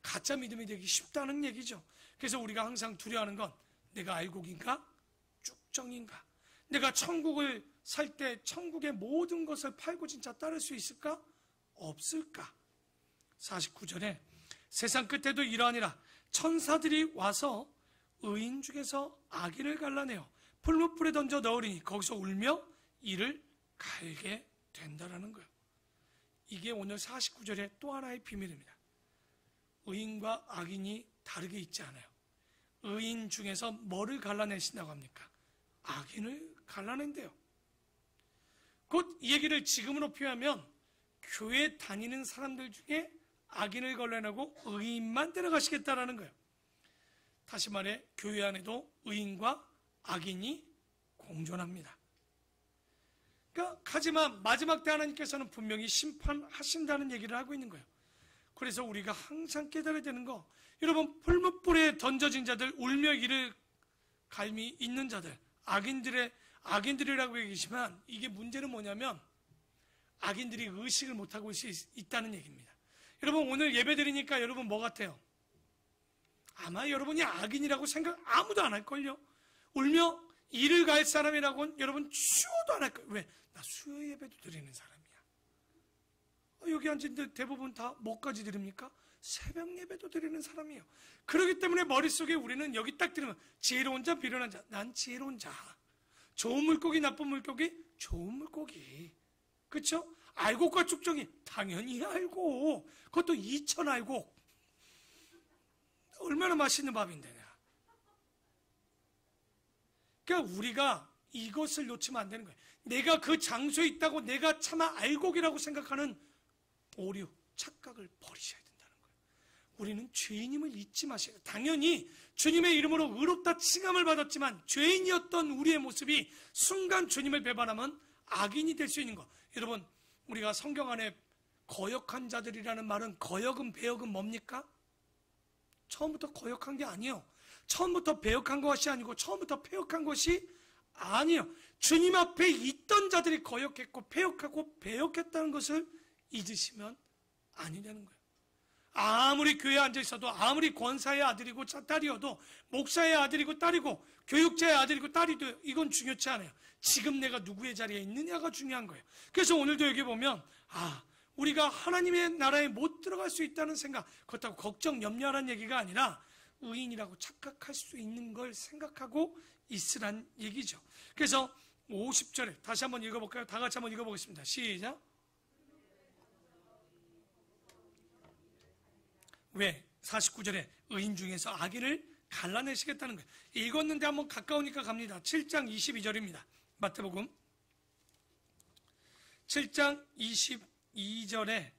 [SPEAKER 1] 가짜 믿음이 되기 쉽다는 얘기죠. 그래서 우리가 항상 두려워하는 건 내가 알곡인가? 쭉정인가? 내가 천국을 살 때 천국의 모든 것을 팔고 진짜 따를 수 있을까? 없을까? 49절에 세상 끝에도 이러하니라. 천사들이 와서 의인 중에서 악인을 갈라내어 풀무불에 던져 넣으리니 거기서 울며 이를 갈게 된다라는 거예요. 이게 오늘 49절의 또 하나의 비밀입니다. 의인과 악인이 다르게 있지 않아요. 의인 중에서 뭐를 갈라내신다고 합니까? 악인을 갈라낸대요. 곧 이 얘기를 지금으로 표현하면 교회 다니는 사람들 중에 악인을 걸러내고 의인만 데려가시겠다라는 거예요. 다시 말해 교회 안에도 의인과 악인이 공존합니다. 그러니까 하지만 마지막 때 하나님께서는 분명히 심판하신다는 얘기를 하고 있는 거예요. 그래서 우리가 항상 깨달아야 되는 거, 여러분 풀무불에 던져진 자들, 울며 이를 갈미 있는 자들, 악인들이라고 얘기하지만 이게 문제는 뭐냐면 악인들이 의식을 못하고 있다는 얘기입니다. 여러분 오늘 예배 드리니까 여러분 뭐 같아요? 아마 여러분이 악인이라고 생각 아무도 안 할걸요. 울며 이를 갈 사람이라고는 여러분 추호도 안 할 거예요. 왜? 나 수요 예배도 드리는 사람이야. 여기 앉은 데 대부분 다 뭐까지 드립니까? 새벽 예배도 드리는 사람이에요. 그렇기 때문에 머릿속에 우리는 여기 딱 들으면 지혜로운 자, 비련한 자. 난 지혜로운 자. 좋은 물고기, 나쁜 물고기, 좋은 물고기. 그렇죠? 알곡과 쭉정이 당연히 알고, 그것도 2천 알곡. 얼마나 맛있는 밥인데 내가. 그러니까 우리가 이것을 놓치면 안 되는 거예요. 내가 그 장소에 있다고 내가 차마 알곡이라고 생각하는 오류, 착각을 버리셔야 된다는 거예요. 우리는 죄인임을 잊지 마세요. 당연히 주님의 이름으로 의롭다 칭함을 받았지만 죄인이었던 우리의 모습이 순간 주님을 배반하면 악인이 될 수 있는 것. 여러분, 우리가 성경 안에 거역한 자들이라는 말은, 거역은 배역은 뭡니까? 처음부터 거역한 게 아니에요. 처음부터 배역한 것이 아니고 처음부터 패역한 것이 아니에요. 주님 앞에 있던 자들이 거역했고 패역하고 배역했다는 것을 잊으시면 아니라는 거예요. 아무리 교회에 앉아 있어도, 아무리 권사의 아들이고 딸이어도, 목사의 아들이고 딸이고 교육자의 아들이고 딸이도 이건 중요치 않아요. 지금 내가 누구의 자리에 있느냐가 중요한 거예요. 그래서 오늘도 여기 보면 우리가 하나님의 나라에 못 들어갈 수 있다는 생각, 그렇다고 걱정, 염려하라는 얘기가 아니라 의인이라고 착각할 수 있는 걸 생각하고 있으란 얘기죠. 그래서 50절에 다시 한번 읽어볼까요? 다 같이 한번 읽어보겠습니다. 시작. 왜? 49절에 의인 중에서 악인을 갈라내시겠다는 거예요. 읽었는데 한번 가까우니까 갑니다. 7장 22절입니다. 마태복음 7장 22절에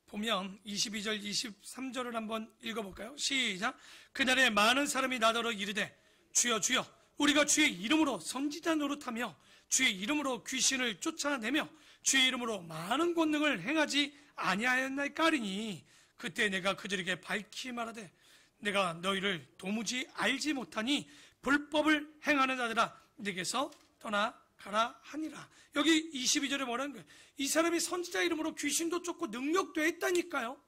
[SPEAKER 1] 보면 22절, 23절을 한번 읽어볼까요? 시작. 그날에 많은 사람이 나더러 이르되 주여 주여 우리가 주의 이름으로 선지자 노릇하며 주의 이름으로 귀신을 쫓아내며 주의 이름으로 많은 권능을 행하지 아니하였나이까리니 그때 내가 그들에게 밝히 말하되 내가 너희를 도무지 알지 못하니 불법을 행하는 자들아 내게서 떠나가라 하니라. 여기 22절에 뭐라는 거예요? 이 사람이 선지자 이름으로 귀신도 쫓고 능력도 했다니까요.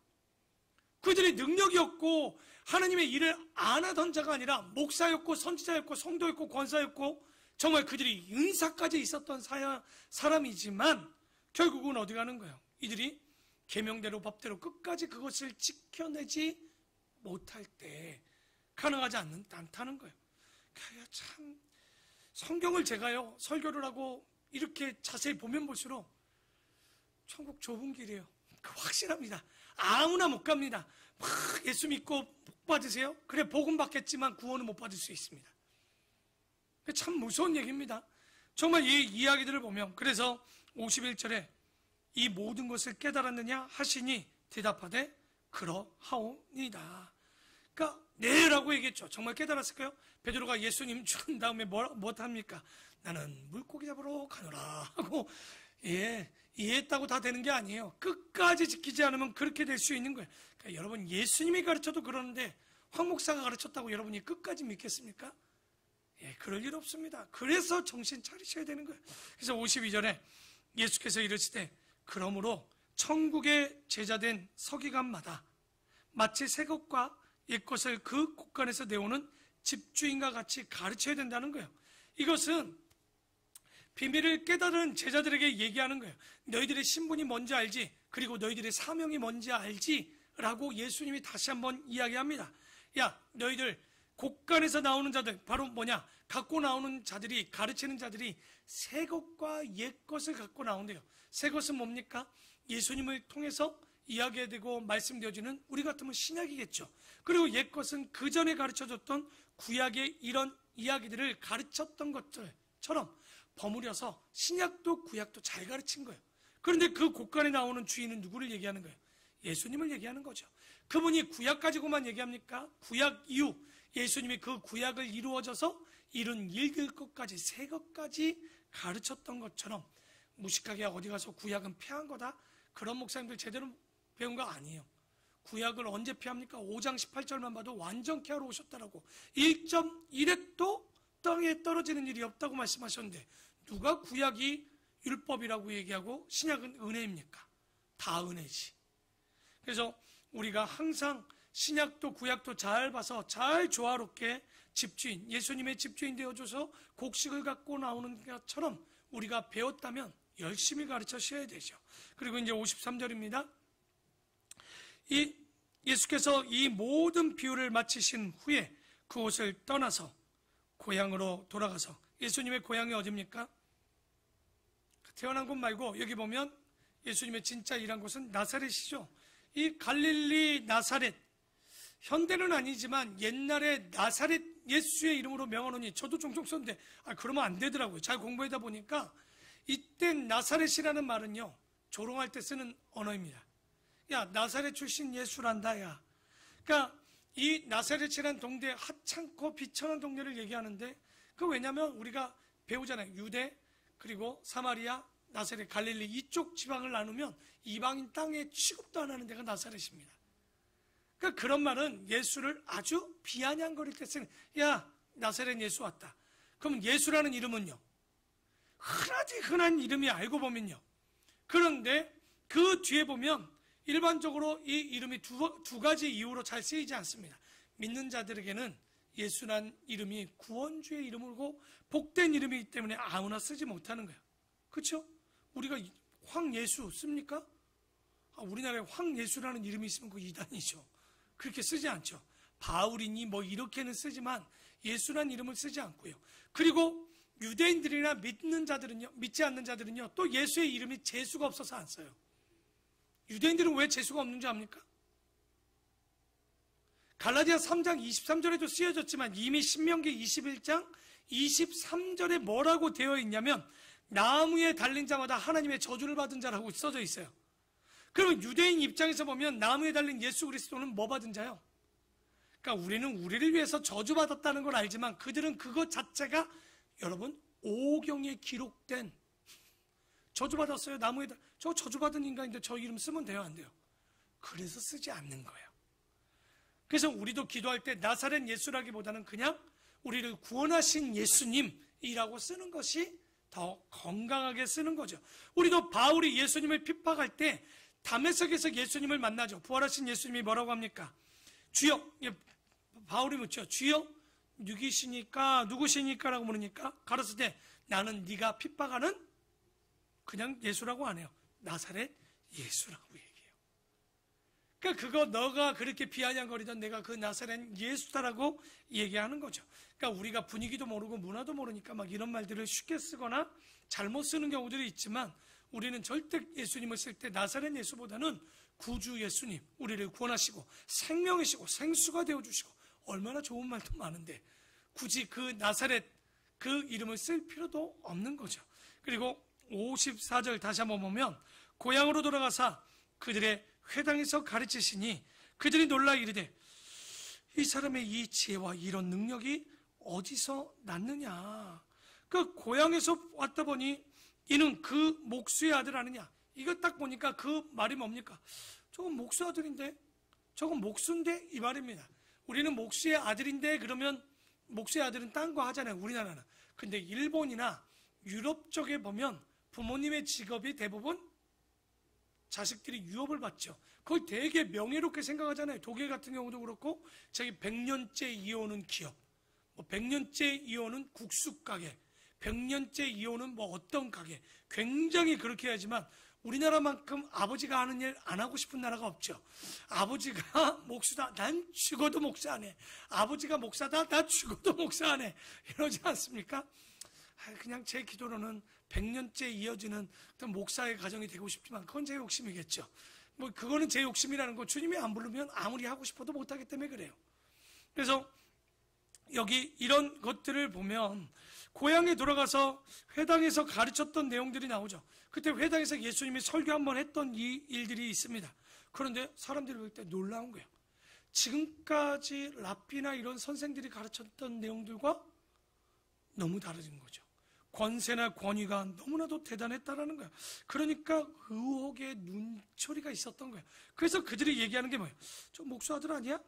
[SPEAKER 1] 그들이 능력이 없고 하나님의 일을 안 하던 자가 아니라 목사였고 선지자였고 성도였고 권사였고 정말 그들이 은사까지 있었던 사람이지만 결국은 어디 가는 거예요? 이들이 계명대로 법대로 끝까지 그것을 지켜내지 못할 때 가능하지 않다는 거예요. 참 성경을 제가요 설교를 하고 이렇게 자세히 보면 볼수록 천국 좁은 길이에요. 확실합니다. 아무나 못 갑니다. 막 예수 믿고 복 받으세요? 그래 복은 받겠지만 구원은 못 받을 수 있습니다. 참 무서운 얘기입니다. 정말 이 이야기들을 보면, 그래서 51절에 이 모든 것을 깨달았느냐 하시니 대답하되 그러하오니다. 그러니까 네라고 얘기했죠. 정말 깨달았을까요? 베드로가 예수님 죽은 다음에 무엇합니까? 나는 물고기 잡으러 가노라 하고 이해했다고 다 되는 게 아니에요. 끝까지 지키지 않으면 그렇게 될 수 있는 거예요. 그러니까 여러분 예수님이 가르쳐도 그러는데 황 목사가 가르쳤다고 여러분이 끝까지 믿겠습니까? 그럴 일 없습니다. 그래서 정신 차리셔야 되는 거예요. 그래서 52절에 예수께서 이르시되 그러므로 천국의 제자된 서기관마다 마치 새 것과 옛 것을 그 곳간에서 내오는 집주인과 같이 가르쳐야 된다는 거예요. 이것은 비밀을 깨달은 제자들에게 얘기하는 거예요. 너희들의 신분이 뭔지 알지? 그리고 너희들의 사명이 뭔지 알지? 라고 예수님이 다시 한번 이야기합니다. 야, 너희들 곳간에서 나오는 자들, 바로 뭐냐? 갖고 나오는 자들이, 가르치는 자들이 새 것과 옛 것을 갖고 나온대요. 새 것은 뭡니까? 예수님을 통해서 이야기되고 말씀되어지는 우리 같으면 신약이겠죠. 그리고 옛 것은 그 전에 가르쳐줬던 구약의 이런 이야기들을 가르쳤던 것들처럼 버무려서 신약도 구약도 잘 가르친 거예요. 그런데 그 곳간에 나오는 주인은 누구를 얘기하는 거예요? 예수님을 얘기하는 거죠. 그분이 구약 가지고만 얘기합니까? 구약 이후 예수님이 그 구약을 이루어져서 이룬 일들 것까지 새 것까지 가르쳤던 것처럼 무식하게 어디 가서 구약은 폐한 거다? 그런 목사님들 제대로 배운 거 아니에요. 구약을 언제 폐합니까? 5장 18절만 봐도 완전케 하러 오셨다라고 1.1획도 땅에 떨어지는 일이 없다고 말씀하셨는데 누가 구약이 율법이라고 얘기하고 신약은 은혜입니까? 다 은혜지. 그래서 우리가 항상 신약도 구약도 잘 봐서 잘 조화롭게 집주인, 예수님의 집주인 되어줘서 곡식을 갖고 나오는 것처럼 우리가 배웠다면 열심히 가르쳐 주셔야 되죠. 그리고 이제 53절입니다. 예수께서 이 모든 비유를 마치신 후에 그곳을 떠나서 고향으로 돌아가서, 예수님의 고향이 어디입니까? 태어난 곳 말고 여기 보면 예수님의 진짜 일한 곳은 나사렛이죠. 이 갈릴리 나사렛, 현대는 아니지만 옛날에 나사렛 예수의 이름으로 명하노니, 저도 종종 썼는데 그러면 안 되더라고요. 잘 공부하다 보니까 이때 나사렛이라는 말은요, 조롱할 때 쓰는 언어입니다. 야, 나사렛 출신 예수란다, 야. 그러니까 이 나사렛이라는 동네, 하찮고 비천한 동네를 얘기하는데, 그 왜냐면 우리가 배우잖아요. 유대, 그리고 사마리아, 나사렛, 갈릴리 이쪽 지방을 나누면 이방인 땅에 취급도 안 하는 데가 나사렛입니다. 그러니까 그런 말은 예수를 아주 비아냥거릴 때 쓰는, 야, 나사렛 예수 왔다. 그럼 예수라는 이름은요, 흔하디 흔한 이름이 알고 보면요. 그런데 그 뒤에 보면 일반적으로 이 이름이 두 가지 이유로 잘 쓰이지 않습니다. 믿는 자들에게는 예수란 이름이 구원주의 이름이고 복된 이름이기 때문에 아무나 쓰지 못하는 거예요. 그렇죠? 우리가 황예수 씁니까? 우리나라에 황예수라는 이름이 있으면 그 이단이죠. 그렇게 쓰지 않죠. 바울이니 뭐 이렇게는 쓰지만 예수란 이름을 쓰지 않고요. 그리고 유대인들이나 믿지 않는 자들은요, 또 예수의 이름이 재수가 없어서 안 써요. 유대인들은 왜 재수가 없는 줄 압니까? 갈라디아 3장 23절에도 쓰여졌지만 이미 신명기 21장 23절에 뭐라고 되어 있냐면, 나무에 달린 자마다 하나님의 저주를 받은 자라고 써져 있어요. 그러면 유대인 입장에서 보면 나무에 달린 예수 그리스도는 뭐 받은 자요? 그러니까 우리는 우리를 위해서 저주받았다는 걸 알지만 그들은 그것 자체가, 여러분, 오경에 기록된, 저주받았어요. 나무에 저 저주받은 인간인데 저 이름 쓰면 돼요, 안 돼요? 그래서 쓰지 않는 거예요. 그래서 우리도 기도할 때 나사렛 예수라기보다는 그냥 우리를 구원하신 예수님이라고 쓰는 것이 더 건강하게 쓰는 거죠. 우리도 바울이 예수님을 핍박할 때 다메섹에서 예수님을 만나죠. 부활하신 예수님이 뭐라고 합니까? 주여, 바울이 묻죠. 주여, 누구시니까 라고 물으니까 가르칠 때, 나는 네가 핍박하는 그냥 예수라고 안 해요. 나사렛 예수라고 얘기해요. 그러니까 그거 너가 그렇게 비아냥거리던 내가 그 나사렛 예수다라고 얘기하는 거죠. 그러니까 우리가 분위기도 모르고 문화도 모르니까 막 이런 말들을 쉽게 쓰거나 잘못 쓰는 경우들이 있지만, 우리는 절대 예수님을 쓸 때 나사렛 예수보다는 구주 예수님, 우리를 구원하시고 생명이시고 생수가 되어주시고, 얼마나 좋은 말도 많은데 굳이 그 나사렛 그 이름을 쓸 필요도 없는 거죠. 그리고 54절 다시 한번 보면, 고향으로 돌아가사 그들의 회당에서 가르치시니 그들이 놀라 이르되, 이 사람의 이 지혜와 이런 능력이 어디서 났느냐. 그 고향에서 왔다 보니 이는 그 목수의 아들 아느냐. 이거 딱 보니까 그 말이 뭡니까? 저건 목수 아들인데, 저건 목수인데, 이 말입니다. 우리는 목수의 아들인데 그러면 목수의 아들은 딴 거 하잖아요, 우리나라는. 근데 일본이나 유럽 쪽에 보면 부모님의 직업이 대부분 자식들이 유업을 받죠. 거의 되게 명예롭게 생각하잖아요. 독일 같은 경우도 그렇고, 저기 100년째 이어오는 기업, 뭐 100년째 이어오는 국수 가게, 100년째 이어오는 뭐 어떤 가게, 굉장히 그렇게 하지만 우리나라만큼 아버지가 하는 일 안 하고 싶은 나라가 없죠. 아버지가 목수다, 난 죽어도 목사 안 해. 아버지가 목사다, 나 죽어도 목사 안 해. 이러지 않습니까? 그냥 제 기도로는 100년째 이어지는 어떤 목사의 가정이 되고 싶지만 그건 제 욕심이겠죠. 뭐 그거는 제 욕심이라는 거, 주님이 안 부르면 아무리 하고 싶어도 못하기 때문에 그래요. 그래서 여기 이런 것들을 보면 고향에 돌아가서 회당에서 가르쳤던 내용들이 나오죠. 그때 회당에서 예수님이 설교 한번 했던 이 일들이 있습니다. 그런데 사람들이 볼 때 놀라운 거예요. 지금까지 랍비나 이런 선생들이 가르쳤던 내용들과 너무 다른 거죠. 권세나 권위가 너무나도 대단했다라는 거예요. 그러니까 의혹의 눈초리가 있었던 거예요. 그래서 그들이 얘기하는 게 뭐예요? 저 목수 아들 아니야?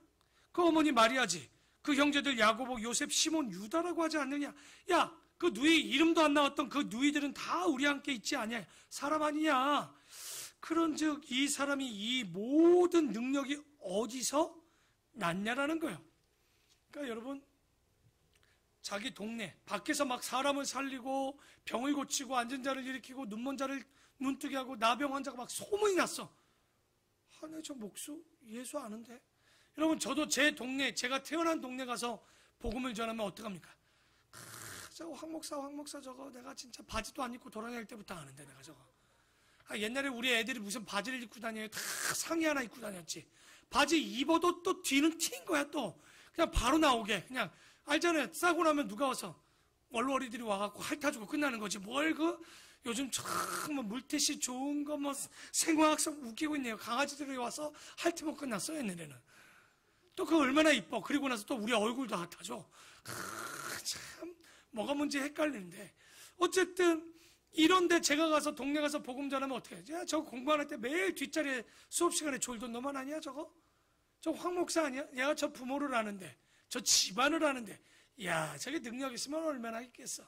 [SPEAKER 1] 그 어머니 마리아지, 그 형제들 야고보, 요셉, 시몬, 유다라고 하지 않느냐? 야, 그 누이 이름도 안 나왔던 그 누이들은 다 우리 함께 있지 않냐? 사람 아니냐? 그런즉 이 사람이 이 모든 능력이 어디서 났냐라는 거예요. 그러니까 여러분, 자기 동네 밖에서 막 사람을 살리고 병을 고치고 앉은 자를 일으키고 눈먼 자를 눈뜨게 하고 나병 환자가 막 소문이 났어. 내 저 목수 예수 아는데. 여러분 저도 제 동네, 제가 태어난 동네 가서 복음을 전하면 어떡합니까? 저거 황 목사 저거 내가 진짜 바지도 안 입고 돌아다닐 때부터 아는데 내가 저거. 옛날에 우리 애들이 무슨 바지를 입고 다녀요? 다 상의 하나 입고 다녔지. 바지 입어도 또 뒤는 튄 거야 또. 그냥 바로 나오게. 그냥 알잖아요. 싸고 나면 누가 와서 얼얼이들이 와갖고 핥아주고 끝나는 거지. 뭘 요즘 참 뭐 물티슈 좋은 거 뭐 생화학습 웃기고 있네요. 강아지들이 와서 핥으면 끝났어요 얘네는. 또 그거 얼마나 이뻐. 그리고 나서 또 우리 얼굴도 핥아줘. 참 뭐가 뭔지 헷갈리는데 어쨌든 이런데 제가 가서 동네 가서 복음 전하면 어떻게 해요? 야, 저거 공부할 때 매일 뒷자리에 수업 시간에 졸던 놈만 아니야 저거? 저 황 목사 아니야? 내가 저 부모를 아는데 저 집안을 아는데 야 저게 능력 있으면 얼마나 있겠어.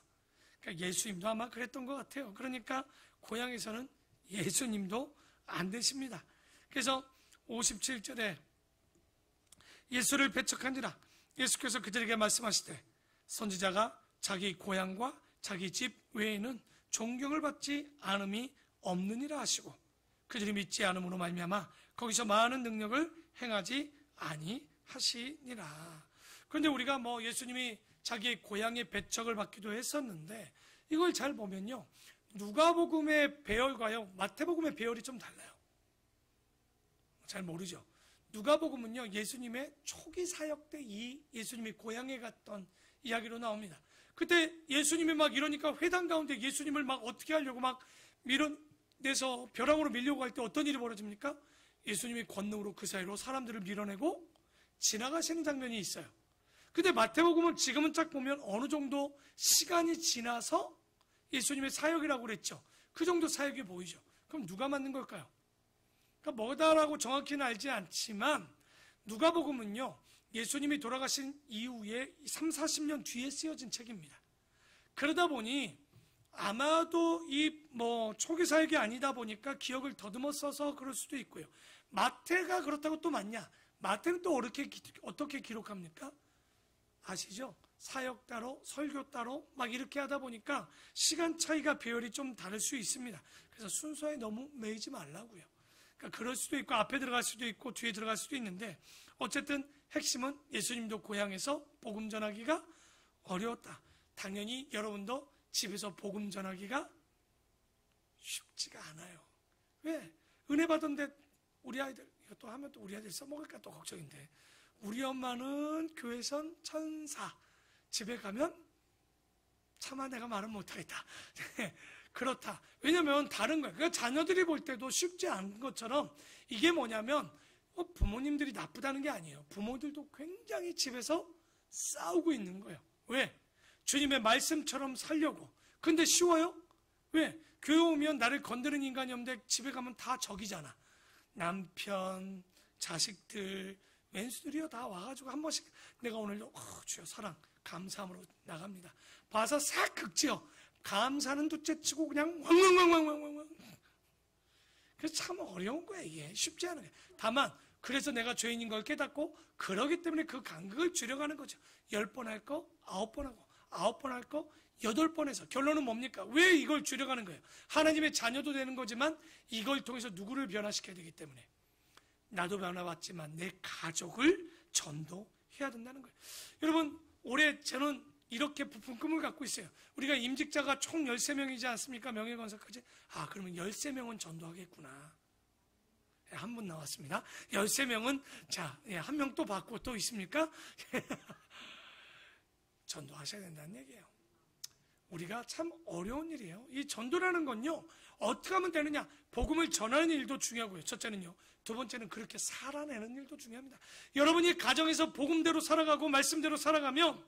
[SPEAKER 1] 그러니까 예수님도 아마 그랬던 것 같아요. 그러니까 고향에서는 예수님도 안 되십니다. 그래서 57절에 예수를 배척한지라 예수께서 그들에게 말씀하시되 선지자가 자기 고향과 자기 집 외에는 존경을 받지 않음이 없느니라 하시고 그들이 믿지 않음으로 말미암아 거기서 많은 능력을 행하지 아니하시니라. 그런데 우리가 뭐 예수님이 자기의 고향의 배척을 받기도 했었는데 이걸 잘 보면요 누가복음의 배열과요 마태복음의 배열이 좀 달라요. 잘 모르죠. 누가복음은요 예수님의 초기 사역 때 이 예수님이 고향에 갔던 이야기로 나옵니다. 그때 예수님이 막 이러니까 회당 가운데 예수님을 막 어떻게 하려고 막 밀어내서 벼랑으로 밀려고 할 때 어떤 일이 벌어집니까? 예수님이 권능으로 그 사이로 사람들을 밀어내고 지나가시는 장면이 있어요. 근데 마태복음은 지금은 딱 보면 어느 정도 시간이 지나서 예수님의 사역이라고 그랬죠. 그 정도 사역이 보이죠. 그럼 누가 맞는 걸까요? 그러니까 뭐다라고 정확히는 알지 않지만 누가복음은요 예수님이 돌아가신 이후에 3, 40년 뒤에 쓰여진 책입니다. 그러다 보니 아마도 이 초기 사역이 아니다 보니까 기억을 더듬어 써서 그럴 수도 있고요. 마태가 그렇다고 또 맞냐? 마태는 또 어떻게 기록합니까? 아시죠? 사역 따로 설교 따로 막 이렇게 하다 보니까 시간 차이가 배열이 좀 다를 수 있습니다. 그래서 순서에 너무 매이지 말라고요. 그러니까 그럴 수도 있고 앞에 들어갈 수도 있고 뒤에 들어갈 수도 있는데 어쨌든 핵심은 예수님도 고향에서 복음 전하기가 어려웠다. 당연히 여러분도 집에서 복음 전하기가 쉽지가 않아요. 왜? 은혜 받은데 우리 아이들 이것도 하면 또 우리 아이들 써먹을까 또 걱정인데 우리 엄마는 교회선 천사 집에 가면 차마 내가 말은 못하겠다. 그렇다. 왜냐면 다른 거예요. 그러니까 자녀들이 볼 때도 쉽지 않은 것처럼 이게 뭐냐면 부모님들이 나쁘다는 게 아니에요. 부모들도 굉장히 집에서 싸우고 있는 거예요. 왜? 주님의 말씀처럼 살려고. 근데 쉬워요? 왜? 교회 오면 나를 건드는 인간이 없는데 집에 가면 다 적이잖아. 남편, 자식들, 왼수들이요 다 와가지고 한 번씩 내가 오늘도 주여 사랑 감사함으로 나갑니다. 봐서 싹 긁지요. 감사는 둘째치고 그냥 왕왕왕왕왕왕. 그래서 참 어려운 거야 이게. 쉽지 않은 거야. 다만 그래서 내가 죄인인 걸 깨닫고 그러기 때문에 그 간극을 줄여가는 거죠. 10번 할 거 9번 하고 9번 할 거 8번 해서 결론은 뭡니까? 왜 이걸 줄여가는 거예요? 하나님의 자녀도 되는 거지만 이걸 통해서 누구를 변화시켜야 되기 때문에 나도 변화받지만 내 가족을 전도해야 된다는 거예요. 여러분 올해 저는 이렇게 부푼 꿈을 갖고 있어요. 우리가 임직자가 총 13명이지 않습니까? 명예건설까지. 그러면 13명은 전도하겠구나. 한 분 나왔습니다. 13명은 자, 한 명 또 받고 또 있습니까? 전도하셔야 된다는 얘기예요. 우리가 참 어려운 일이에요. 이 전도라는 건요 어떻게 하면 되느냐? 복음을 전하는 일도 중요하고요. 첫째는요. 두 번째는 그렇게 살아내는 일도 중요합니다. 여러분이 가정에서 복음대로 살아가고 말씀대로 살아가면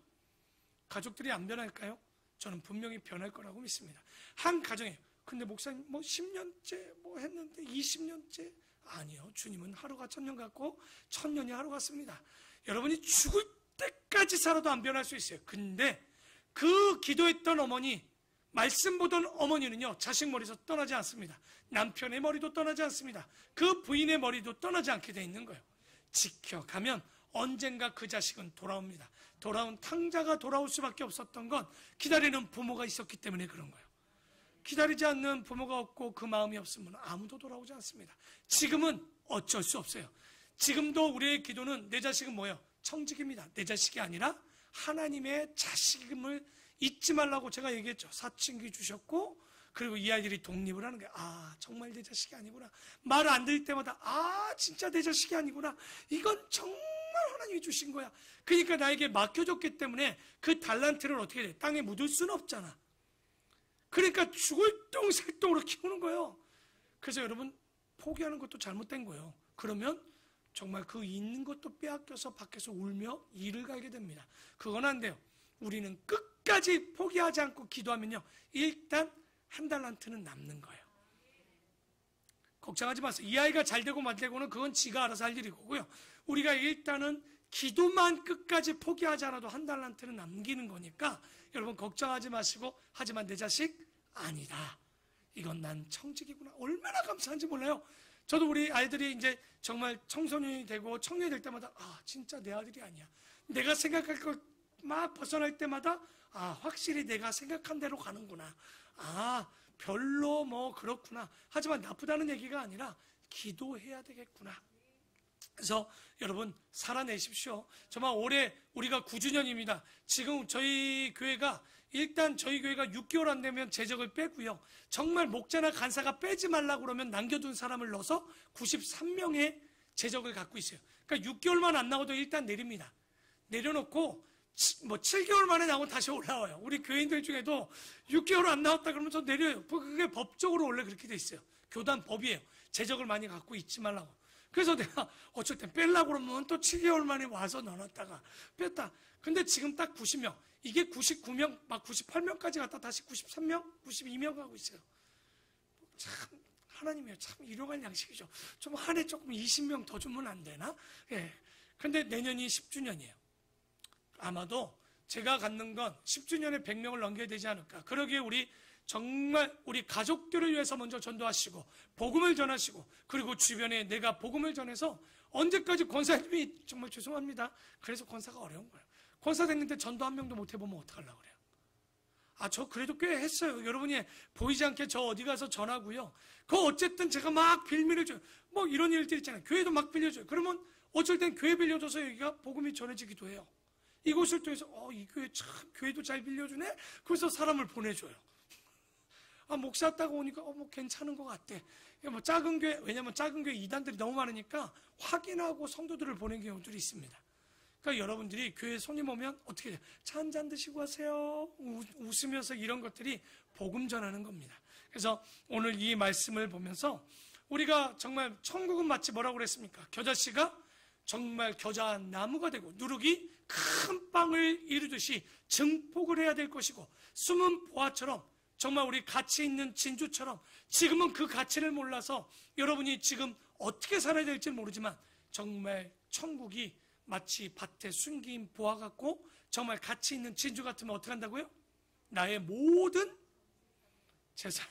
[SPEAKER 1] 가족들이 안 변할까요? 저는 분명히 변할 거라고 믿습니다. 한 가정에 근데 목사님 10년째 했는데 20년째 아니요. 주님은 하루가 1000년 같고 1000년이 하루 같습니다. 여러분이 죽을 때까지 살아도 안 변할 수 있어요. 근데 그 기도했던 어머니 말씀 보던 어머니는요 자식 머리에서 떠나지 않습니다. 남편의 머리도 떠나지 않습니다. 그 부인의 머리도 떠나지 않게 돼 있는 거예요. 지켜가면 언젠가 그 자식은 돌아옵니다. 돌아온 탕자가 돌아올 수밖에 없었던 건 기다리는 부모가 있었기 때문에 그런 거예요. 기다리지 않는 부모가 없고 그 마음이 없으면 아무도 돌아오지 않습니다. 지금은 어쩔 수 없어요. 지금도 우리의 기도는 내 자식은 뭐예요? 청직입니다. 내 자식이 아니라 하나님의 자식임을 잊지 말라고 제가 얘기했죠. 사춘기 주셨고, 그리고 이 아이들이 독립을 하는 거예요. 아, 정말 내 자식이 아니구나. 말을 안 들을 때마다 아, 진짜 내 자식이 아니구나. 이건 정말 하나님이 주신 거야. 그러니까 나에게 맡겨줬기 때문에 그 달란트를 어떻게 돼? 땅에 묻을 수는 없잖아. 그러니까 죽을 똥살똥으로 키우는 거예요. 그래서 여러분, 포기하는 것도 잘못된 거예요. 그러면 정말 그 있는 것도 빼앗겨서 밖에서 울며 이를 갈게 됩니다. 그건 안 돼요. 우리는 끝까지 포기하지 않고 기도하면요, 일단 한 달란트는 남는 거예요. 걱정하지 마세요. 이 아이가 잘 되고 말 되고는 그건 지가 알아서 할 일이고요. 우리가 일단은 기도만 끝까지 포기하지 않아도 한 달란트는 남기는 거니까 여러분 걱정하지 마시고, 하지만 내 자식 아니다. 이건 난 청직이구나. 얼마나 감사한지 몰라요. 저도 우리 아이들이 이제 정말 청소년이 되고 청년이 될 때마다 아, 진짜 내 아들이 아니야. 내가 생각할 걸 막 벗어날 때마다 아, 확실히 내가 생각한 대로 가는구나. 아, 별로 뭐 그렇구나. 하지만 나쁘다는 얘기가 아니라 기도해야 되겠구나. 그래서 여러분 살아내십시오. 정말 올해 우리가 9주년입니다. 지금 저희 교회가 일단 저희 교회가 6개월 안 되면 재적을 빼고요. 정말 목자나 간사가 빼지 말라고 그러면 남겨둔 사람을 넣어서 93명의 재적을 갖고 있어요. 그러니까 6개월만 안 나와도 일단 내립니다. 내려놓고 뭐 7개월 만에 나오면 다시 올라와요. 우리 교인들 중에도 6개월 안 나왔다 그러면 저 내려요. 그게 법적으로 원래 그렇게 돼 있어요. 교단 법이에요. 재적을 많이 갖고 있지 말라고. 그래서 내가 어쩔 땐 빼려고 그러면 또 7개월 만에 와서 넣어놨다가 뺐다. 근데 지금 딱 90명. 이게 99명, 막 98명까지 갔다 다시 93명, 92명 가고 있어요. 참, 하나님이요. 참, 일용할 양식이죠. 좀 한 해 조금 20명 더 주면 안 되나? 예. 근데 내년이 10주년이에요. 아마도 제가 갖는 건 10주년에 100명을 넘겨야 되지 않을까. 그러기에 우리 정말 우리 가족들을 위해서 먼저 전도하시고 복음을 전하시고 그리고 주변에 내가 복음을 전해서 언제까지 권사님이 정말 죄송합니다. 그래서 권사가 어려운 거예요. 권사 됐는데 전도 한 명도 못 해보면 어떡하려고 그래요. 아, 저 그래도 꽤 했어요. 여러분이 보이지 않게 저 어디 가서 전하고요. 그 어쨌든 제가 막 빌미를 줘요. 뭐 이런 일들 있잖아요. 교회도 막 빌려줘요. 그러면 어쩔 땐 교회 빌려줘서 여기가 복음이 전해지기도 해요. 이곳을 통해서 이 교회 참 교회도 잘 빌려주네. 그래서 사람을 보내줘요. 아, 목사 왔다가 오니까 뭐 괜찮은 것 같대. 뭐 작은 교회, 왜냐면 작은 교회 이단들이 너무 많으니까 확인하고 성도들을 보낸 경우들이 있습니다. 그러니까 여러분들이 교회 손님 오면 어떻게 돼요? 차 한 잔 드시고 하세요. 웃으면서 이런 것들이 복음 전하는 겁니다. 그래서 오늘 이 말씀을 보면서 우리가 정말 천국은 마치 뭐라고 그랬습니까? 겨자씨가 정말 겨자 나무가 되고 누룩이 큰 빵을 이루듯이 증폭을 해야 될 것이고 숨은 보화처럼 정말 우리 가치 있는 진주처럼 지금은 그 가치를 몰라서 여러분이 지금 어떻게 살아야 될지 모르지만 정말 천국이 마치 밭에 숨긴 보화 같고 정말 가치 있는 진주 같으면 어떻게 한다고요? 나의 모든 재산.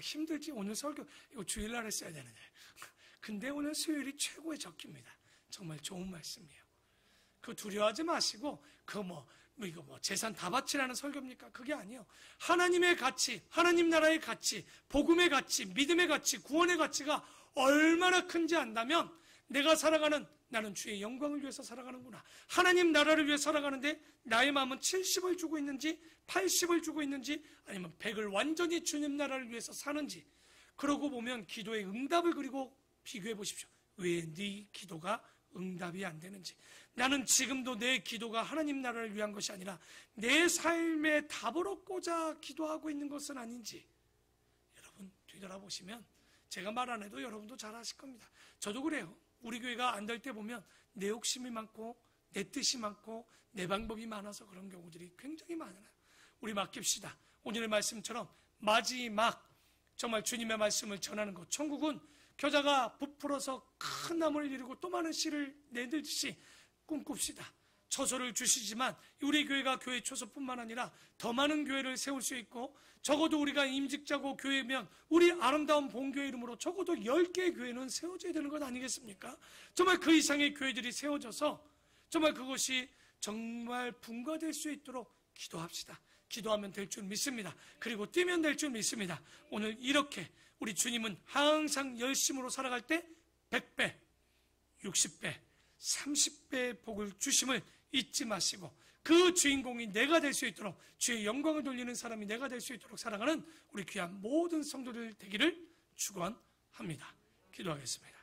[SPEAKER 1] 힘들지. 오늘 설교 이거 주일날 했어야 되는데 근데 오늘 수요일이 최고의 적기입니다. 정말 좋은 말씀이에요. 그거 두려워하지 마시고 이거 재산 다 바치라는 설교입니까? 그게 아니에요. 하나님의 가치, 하나님 나라의 가치, 복음의 가치, 믿음의 가치, 구원의 가치가 얼마나 큰지 안다면 내가 살아가는 나는 주의 영광을 위해서 살아가는구나. 하나님 나라를 위해 살아가는데 나의 마음은 70을 주고 있는지 80을 주고 있는지 아니면 100을 완전히 주님 나라를 위해서 사는지 그러고 보면 기도의 응답을 그리고 비교해 보십시오. 왜 네 기도가 응답이 안 되는지. 나는 지금도 내 기도가 하나님 나라를 위한 것이 아니라 내 삶의 답을 얻고자 기도하고 있는 것은 아닌지 여러분 뒤돌아보시면 제가 말 안 해도 여러분도 잘 아실 겁니다. 저도 그래요. 우리 교회가 안 될 때 보면 내 욕심이 많고 내 뜻이 많고 내 방법이 많아서 그런 경우들이 굉장히 많아요. 우리 맡깁시다. 오늘의 말씀처럼 마지막 정말 주님의 말씀을 전하는 것. 천국은 겨자가 부풀어서 큰 나무를 이루고 또 많은 씨를 내듯이 꿈꿉시다. 처소를 주시지만 우리 교회가 교회 처소뿐만 아니라 더 많은 교회를 세울 수 있고 적어도 우리가 임직자고 교회면 우리 아름다운 본교회 이름으로 적어도 10개의 교회는 세워져야 되는 것 아니겠습니까? 정말 그 이상의 교회들이 세워져서 정말 그것이 정말 분과될 수 있도록 기도합시다. 기도하면 될 줄 믿습니다. 그리고 뛰면 될 줄 믿습니다. 오늘 이렇게 우리 주님은 항상 열심으로 살아갈 때 100배, 60배, 30배의 복을 주심을 잊지 마시고 그 주인공이 내가 될 수 있도록 주의 영광을 돌리는 사람이 내가 될 수 있도록 살아가는 우리 귀한 모든 성도들 되기를 축원합니다. 기도하겠습니다.